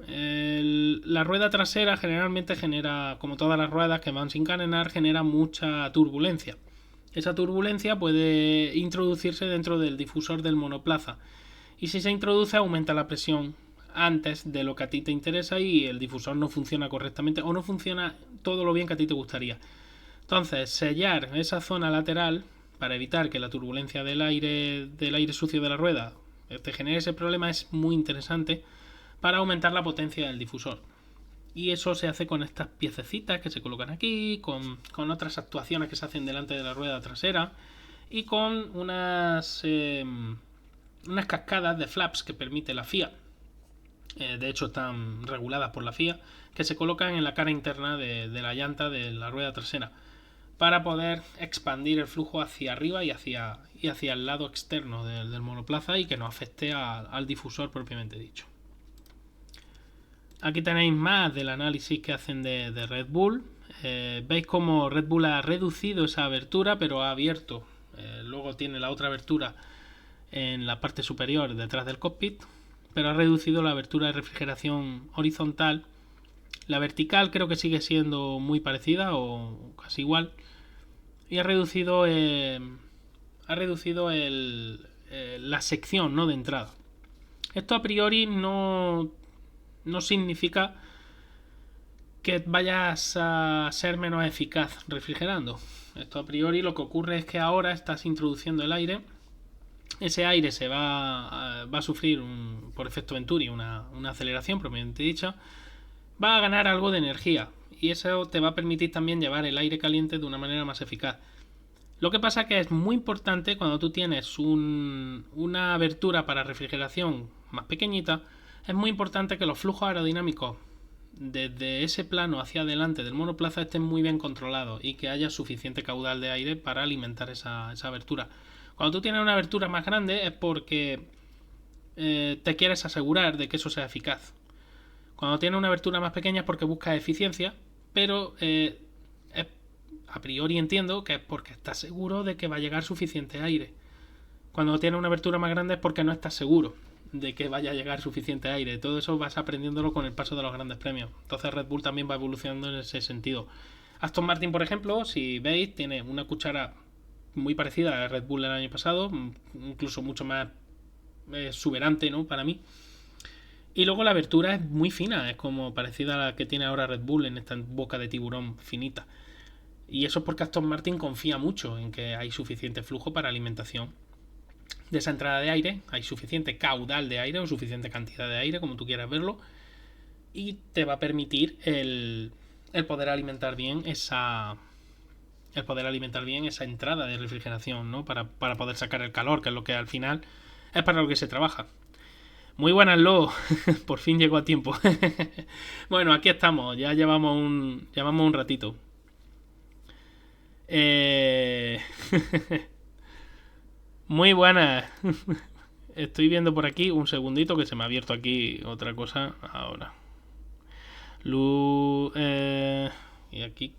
la rueda trasera generalmente genera, como todas las ruedas que van sin carenar, genera mucha turbulencia. Esa turbulencia puede introducirse dentro del difusor del monoplaza, y si se introduce aumenta la presión antes de lo que a ti te interesa y el difusor no funciona correctamente o no funciona todo lo bien que a ti te gustaría. Entonces, sellar esa zona lateral para evitar que la turbulencia del aire sucio de la rueda te genere ese problema es muy interesante para aumentar la potencia del difusor. Y eso se hace con estas piececitas que se colocan aquí, con otras actuaciones que se hacen delante de la rueda trasera y con unas cascadas de flaps que permite la FIA. De hecho están reguladas por la FIA, que se colocan en la cara interna de la llanta de la rueda trasera para poder expandir el flujo hacia arriba y hacia el lado externo del monoplaza y que no afecte al difusor propiamente dicho. Aquí tenéis más del análisis que hacen de Red Bull. Veis cómo Red Bull ha reducido esa abertura, pero ha abierto. Luego tiene la otra abertura en la parte superior detrás del cockpit, pero ha reducido la abertura de refrigeración horizontal. La vertical creo que sigue siendo muy parecida o casi igual. Y ha reducido la sección, ¿no?, de entrada. Esto a priori no significa que vayas a ser menos eficaz refrigerando. Esto a priori lo que ocurre es que ahora estás introduciendo el aire. Ese aire se va a sufrir por efecto Venturi una aceleración propiamente dicha. Va a ganar algo de energía y eso te va a permitir también llevar el aire caliente de una manera más eficaz. Lo que pasa que es muy importante cuando tú tienes una abertura para refrigeración más pequeñita. Es muy importante que los flujos aerodinámicos desde ese plano hacia adelante del monoplaza estén muy bien controlados y que haya suficiente caudal de aire para alimentar esa abertura. Cuando tú tienes una abertura más grande es porque te quieres asegurar de que eso sea eficaz. Cuando tienes una abertura más pequeña es porque buscas eficiencia, pero a priori entiendo que es porque estás seguro de que va a llegar suficiente aire. Cuando tienes una abertura más grande es porque no estás seguro de que vaya a llegar suficiente aire. Todo eso vas aprendiéndolo con el paso de los grandes premios. Entonces Red Bull también va evolucionando en ese sentido. Aston Martin, por ejemplo, si veis, tiene una cuchara muy parecida a Red Bull del año pasado, incluso mucho más exuberante, ¿no?, para mí. Y luego la abertura es muy fina, es como parecida a la que tiene ahora Red Bull en esta boca de tiburón finita. Y eso es porque Aston Martin confía mucho en que hay suficiente flujo para alimentación de esa entrada de aire, hay suficiente caudal de aire o suficiente cantidad de aire, como tú quieras verlo, y te va a permitir el poder alimentar bien esa entrada de refrigeración, ¿no?, para poder sacar el calor, que es lo que al final es para lo que se trabaja. Muy buenas, Lo. Por fin llegó a tiempo. Bueno, aquí estamos. Ya llevamos un ratito. Muy buenas. Estoy viendo por aquí un segundito que se me ha abierto aquí otra cosa ahora. Y aquí.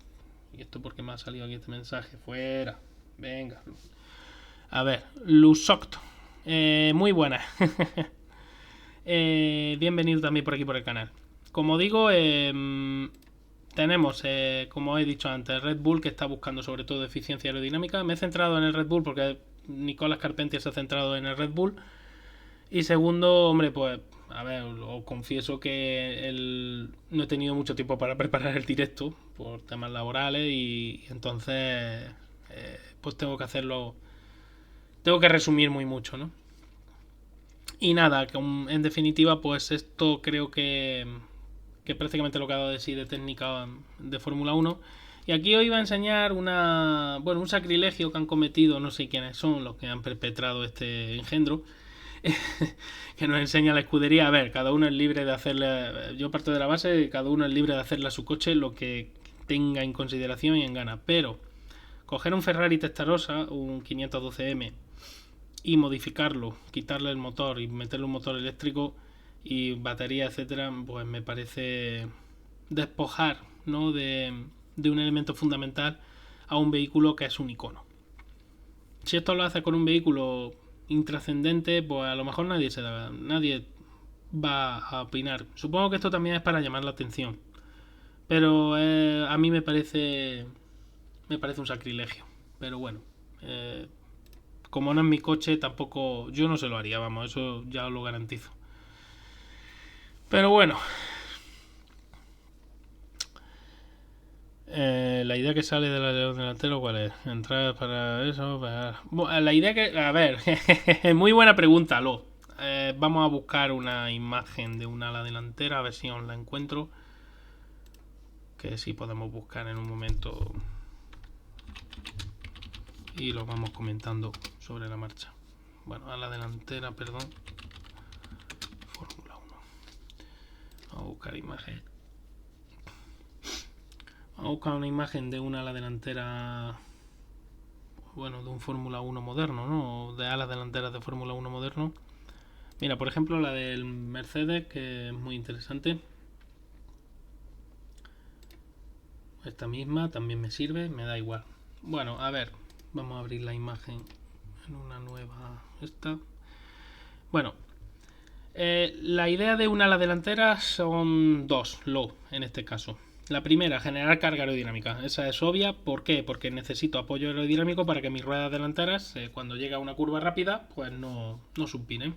¿Y esto por qué me ha salido aquí este mensaje? Fuera. Venga. A ver. Lusoct. Muy buenas. Bienvenido también por aquí por el canal. Como digo, tenemos, como he dicho antes, Red Bull, que está buscando sobre todo eficiencia aerodinámica. Me he centrado en el Red Bull porque Nicolás Carpentier se ha centrado en el Red Bull. Y segundo, hombre, pues, a ver, os confieso que no he tenido mucho tiempo para preparar el directo por temas laborales y entonces, pues tengo que resumir muy mucho, ¿no? Y nada, en definitiva, pues esto creo que prácticamente lo que ha dado de sí de técnica de Fórmula 1. Y aquí os iba a enseñar un sacrilegio que han cometido, no sé quiénes son los que han perpetrado este engendro, que nos enseña la escudería. A ver, cada uno es libre de hacerle, yo parto de la base de que cada uno es libre de hacerle a su coche lo que tenga en consideración y en gana, pero coger un Ferrari Testarossa, un 512M, y modificarlo, quitarle el motor y meterle un motor eléctrico, y batería, etcétera, pues me parece despojar, ¿no?, de un elemento fundamental a un vehículo que es un icono. Si esto lo hace con un vehículo intrascendente, pues a lo mejor nadie va a opinar. Supongo que esto también es para llamar la atención, pero a mí me parece un sacrilegio. Pero bueno, como no es mi coche, tampoco yo no se lo haría, vamos, eso ya os lo garantizo. Pero bueno, la idea que sale del alerón delantero, ¿cuál es? Entrar para eso. Bueno, la idea que. A ver, muy buena pregunta, Lo. Vamos a buscar una imagen de un ala delantera, a ver si os la encuentro. Que sí podemos buscar en un momento. Y lo vamos comentando sobre la marcha. Bueno, ala delantera, perdón. Fórmula 1. Vamos a buscar imagen. Vamos a buscar una imagen de una ala delantera, bueno, de un Fórmula 1 moderno, ¿no? De alas delanteras de Fórmula 1 moderno. Mira, por ejemplo, la del Mercedes, que es muy interesante. Esta misma también me sirve, me da igual. Bueno, a ver, vamos a abrir la imagen en una nueva. Esta. Bueno, la idea de una ala delantera son dos, en este caso. La primera, generar carga aerodinámica. Esa es obvia. ¿Por qué? Porque necesito apoyo aerodinámico para que mis ruedas delanteras, cuando llegue a una curva rápida, pues no supinen.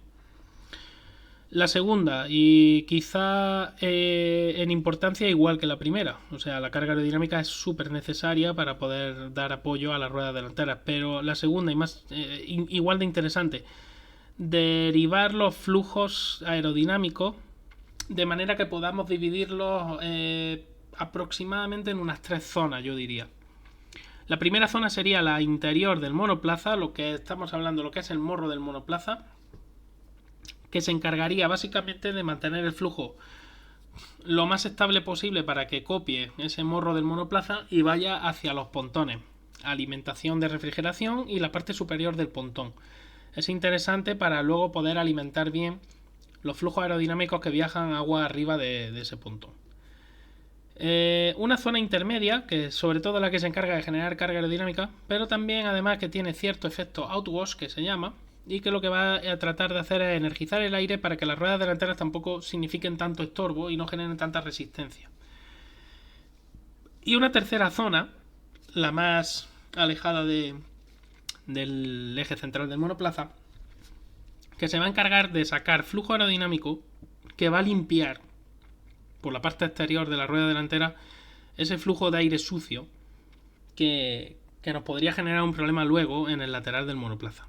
La segunda, y quizá en importancia igual que la primera, o sea, la carga aerodinámica es súper necesaria para poder dar apoyo a las ruedas delanteras, pero la segunda y más igual de interesante, derivar los flujos aerodinámicos de manera que podamos dividirlos aproximadamente en unas 3 zonas, yo diría. La primera zona sería la interior del monoplaza, lo que estamos hablando, lo que es el morro del monoplaza, que se encargaría básicamente de mantener el flujo lo más estable posible para que copie ese morro del monoplaza y vaya hacia los pontones, alimentación de refrigeración y la parte superior del pontón. Es interesante para luego poder alimentar bien los flujos aerodinámicos que viajan agua arriba de ese pontón. Una zona intermedia, que sobre todo la que se encarga de generar carga aerodinámica, pero también además que tiene cierto efecto outwash, que se llama, y que lo que va a tratar de hacer es energizar el aire para que las ruedas delanteras tampoco signifiquen tanto estorbo y no generen tanta resistencia. Y una tercera zona, la más alejada del eje central del monoplaza, que se va a encargar de sacar flujo aerodinámico que va a limpiar por la parte exterior de la rueda delantera ese flujo de aire sucio que nos podría generar un problema luego en el lateral del monoplaza.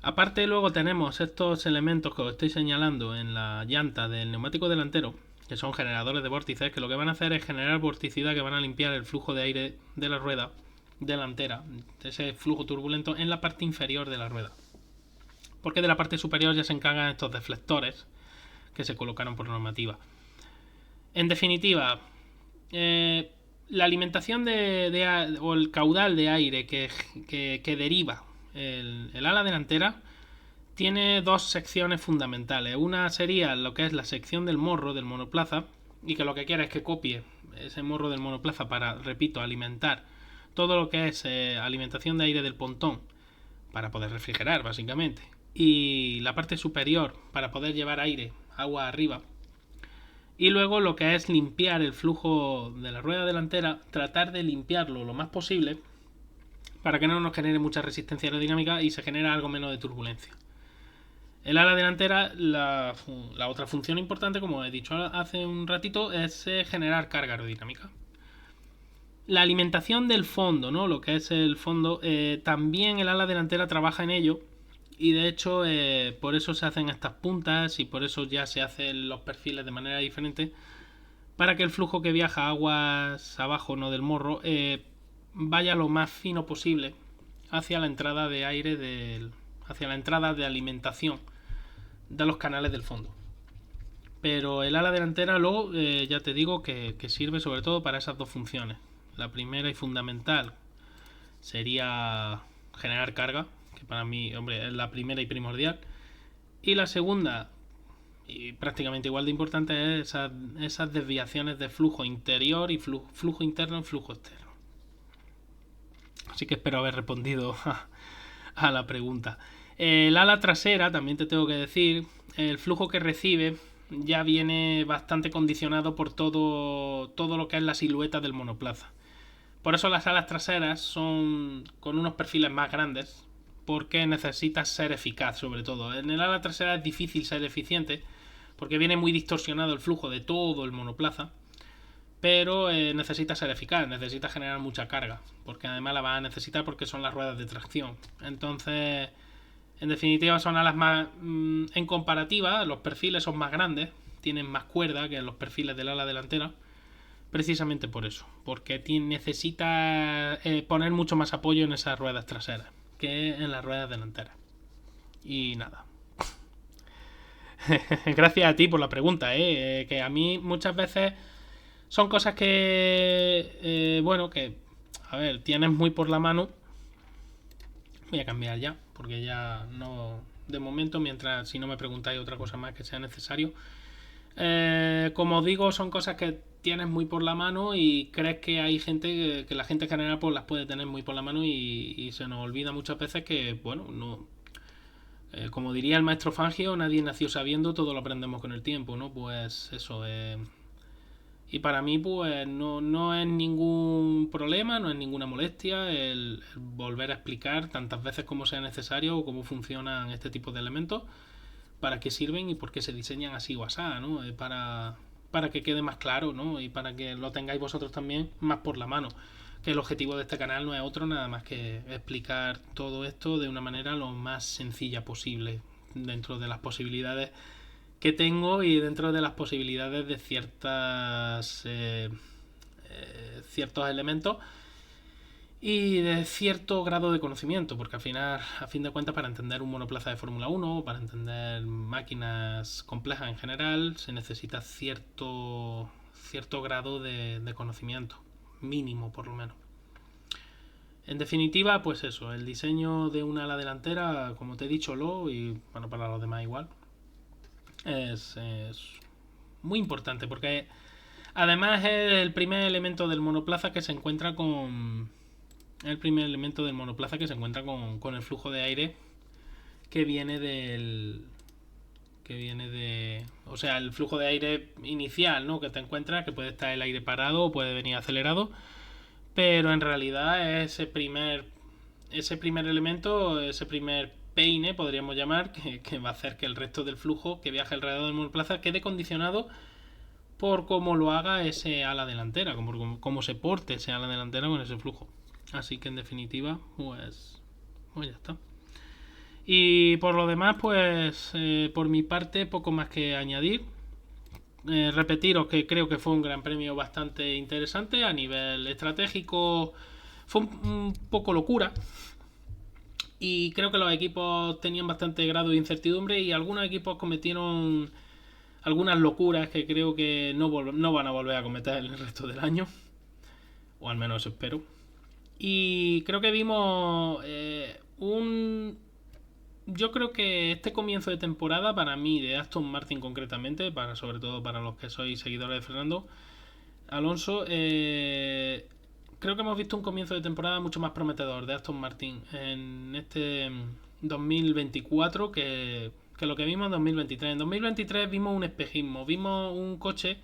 Aparte, luego tenemos estos elementos que os estoy señalando en la llanta del neumático delantero, que son generadores de vórtices, que lo que van a hacer es generar vorticidad, que van a limpiar el flujo de aire de la rueda delantera, ese flujo turbulento en la parte inferior de la rueda. Porque de la parte superior ya se encargan estos deflectores que se colocaron por normativa. En definitiva, la alimentación o el caudal de aire que deriva el ala delantera tiene dos secciones fundamentales. Una sería lo que es la sección del morro del monoplaza, y que lo que quiere es que copie ese morro del monoplaza para, repito, alimentar todo lo que es alimentación de aire del pontón para poder refrigerar, básicamente. Y la parte superior para poder llevar aire, agua arriba. Y luego lo que es limpiar el flujo de la rueda delantera, tratar de limpiarlo lo más posible para que no nos genere mucha resistencia aerodinámica y se genere algo menos de turbulencia. El ala delantera, la otra función importante, como he dicho hace un ratito, es generar carga aerodinámica. La alimentación del fondo, ¿no? Lo que es el fondo, también el ala delantera trabaja en ello. Y de hecho, por eso se hacen estas puntas y por eso ya se hacen los perfiles de manera diferente, para que el flujo que viaja aguas abajo, no del morro, vaya lo más fino posible hacia la entrada de aire, hacia la entrada de alimentación de los canales del fondo. Pero el ala delantera luego, ya te digo que sirve sobre todo para esas dos funciones. La primera y fundamental sería generar carga, que para mí, hombre, es la primera y primordial. Y la segunda, Y prácticamente igual de importante es esas desviaciones de flujo interior y flujo interno y flujo externo. Así que espero haber respondido a la pregunta. El ala trasera, también te tengo que decir, el flujo que recibe ya viene bastante condicionado por todo lo que es la silueta del monoplaza. Por eso las alas traseras son con unos perfiles más grandes, porque necesitas ser eficaz sobre todo. En el ala trasera es difícil ser eficiente, porque viene muy distorsionado el flujo de todo el monoplaza, pero necesitas ser eficaz, necesitas generar mucha carga, porque además la vas a necesitar porque son las ruedas de tracción. Entonces, en definitiva, son alas más... en comparativa, los perfiles son más grandes, tienen más cuerda que los perfiles del ala delantera, precisamente por eso, porque necesita poner mucho más apoyo en esas ruedas traseras que en las ruedas delanteras. Y nada. Gracias a ti por la pregunta, que a mí muchas veces son cosas que, bueno, que, a ver, tienes muy por la mano. Voy a cambiar ya, porque ya no, de momento, mientras si no me preguntáis otra cosa más que sea necesario. Como digo, son cosas que tienes muy por la mano y crees que hay gente que la gente en general pues las puede tener muy por la mano y se nos olvida muchas veces que, bueno, no, como diría el maestro Fangio, nadie nació sabiendo, todo lo aprendemos con el tiempo, ¿no? Pues eso, y para mí pues no es ningún problema, no es ninguna molestia el volver a explicar tantas veces como sea necesario cómo funcionan este tipo de elementos, para qué sirven y por qué se diseñan así o así, ¿no? Para que quede más claro, ¿no? Y para que lo tengáis vosotros también más por la mano. Que el objetivo de este canal no es otro nada más que explicar todo esto de una manera lo más sencilla posible, dentro de las posibilidades que tengo y dentro de las posibilidades de ciertos elementos y de cierto grado de conocimiento, porque al final, a fin de cuentas, para entender un monoplaza de Fórmula 1, para entender máquinas complejas en general, se necesita cierto grado de conocimiento, mínimo por lo menos. En definitiva, pues eso, el diseño de una ala delantera, como te he dicho, y bueno, para los demás igual, es muy importante, porque además es el primer elemento del monoplaza que se encuentra con con el flujo de aire que viene o sea, el flujo de aire inicial, ¿no? Que te encuentras, que puede estar el aire parado o puede venir acelerado, pero en realidad es ese primer elemento, ese primer peine, podríamos llamar, que va a hacer que el resto del flujo que viaja alrededor del monoplaza quede condicionado por cómo lo haga ese ala delantera, cómo se porte ese ala delantera con ese flujo. Así que en definitiva, pues ya está. Y por lo demás, pues por mi parte, poco más que añadir. Repetiros que creo que fue un gran premio bastante interesante. A nivel estratégico fue un poco locura. Y creo que los equipos tenían bastante grado de incertidumbre y algunos equipos cometieron algunas locuras que creo que no van a volver a cometer el resto del año. O al menos espero. Y creo que vimos yo creo que este comienzo de temporada, para mí, de Aston Martin concretamente, sobre todo para los que sois seguidores de Fernando Alonso, creo que hemos visto un comienzo de temporada mucho más prometedor de Aston Martin en este 2024 que lo que vimos en 2023. En 2023 vimos un espejismo, vimos un coche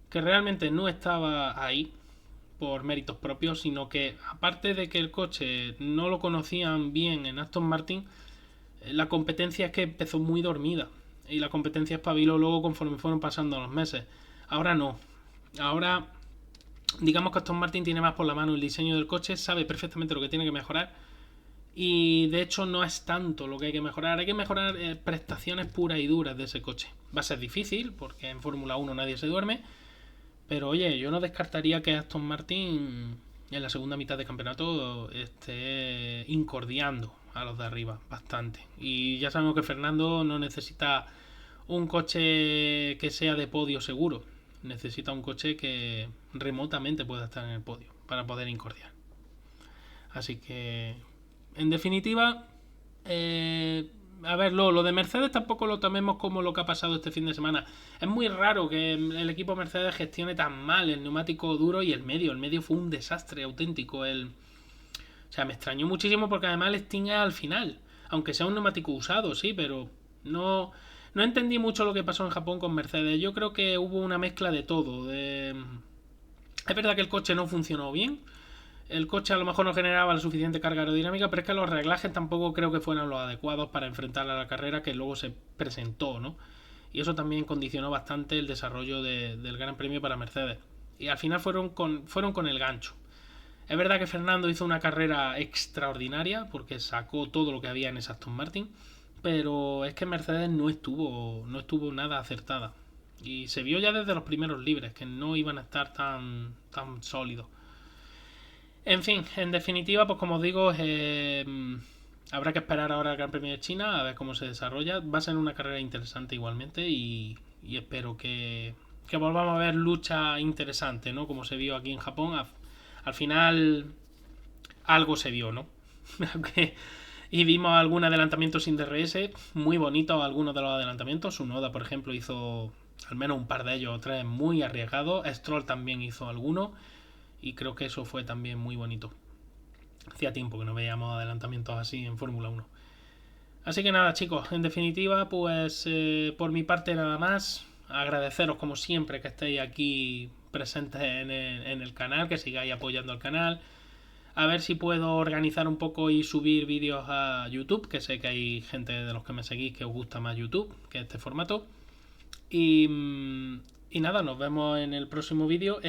que realmente no estaba ahí por méritos propios, sino que aparte de que el coche no lo conocían bien en Aston Martin, la competencia es que empezó muy dormida y la competencia espabiló luego conforme fueron pasando los meses. Ahora no. Ahora digamos que Aston Martin tiene más por la mano el diseño del coche, sabe perfectamente lo que tiene que mejorar y de hecho no es tanto lo que hay que mejorar. Hay que mejorar prestaciones puras y duras de ese coche. Va a ser difícil porque en Fórmula 1 nadie se duerme, pero oye, yo no descartaría que Aston Martin en la segunda mitad de campeonato esté incordiando a los de arriba bastante. Y ya sabemos que Fernando no necesita un coche que sea de podio seguro. Necesita un coche que remotamente pueda estar en el podio para poder incordiar. Así que, en definitiva, A ver, lo de Mercedes tampoco lo tomemos como lo que ha pasado este fin de semana. Es muy raro que el equipo Mercedes gestione tan mal el neumático duro y el medio. El medio fue un desastre auténtico. O sea, me extrañó muchísimo porque además el Sting es al final. Aunque sea un neumático usado, sí, pero no entendí mucho lo que pasó en Japón con Mercedes. Yo creo que hubo una mezcla de todo. Es verdad que el coche no funcionó bien. El coche a lo mejor no generaba la suficiente carga aerodinámica, pero es que los reglajes tampoco creo que fueran los adecuados para enfrentar a la carrera que luego se presentó, ¿no? Y eso también condicionó bastante el desarrollo del Gran Premio para Mercedes. Y al final fueron con el gancho. Es verdad que Fernando hizo una carrera extraordinaria porque sacó todo lo que había en esa Aston Martin, pero es que Mercedes no estuvo nada acertada. Y se vio ya desde los primeros libres que no iban a estar tan sólidos. En fin, en definitiva, pues como os digo, habrá que esperar ahora el Gran Premio de China a ver cómo se desarrolla. Va a ser una carrera interesante igualmente y espero que volvamos a ver lucha interesante, ¿no? Como se vio aquí en Japón. Al final algo se vio, ¿no? Y vimos algún adelantamiento sin DRS, muy bonito algunos de los adelantamientos. Sunoda, por ejemplo, hizo al menos un par de ellos, tres muy arriesgados. Stroll también hizo alguno y creo que eso fue también muy bonito. Hacía tiempo que no veíamos adelantamientos así en Fórmula 1. Así que nada, chicos, en definitiva, pues por mi parte nada más. Agradeceros como siempre que estéis aquí presentes en el canal, que sigáis apoyando el canal. A ver si puedo organizar un poco y subir vídeos a YouTube, que sé que hay gente de los que me seguís que os gusta más YouTube que este formato. Y nada, nos vemos en el próximo vídeo.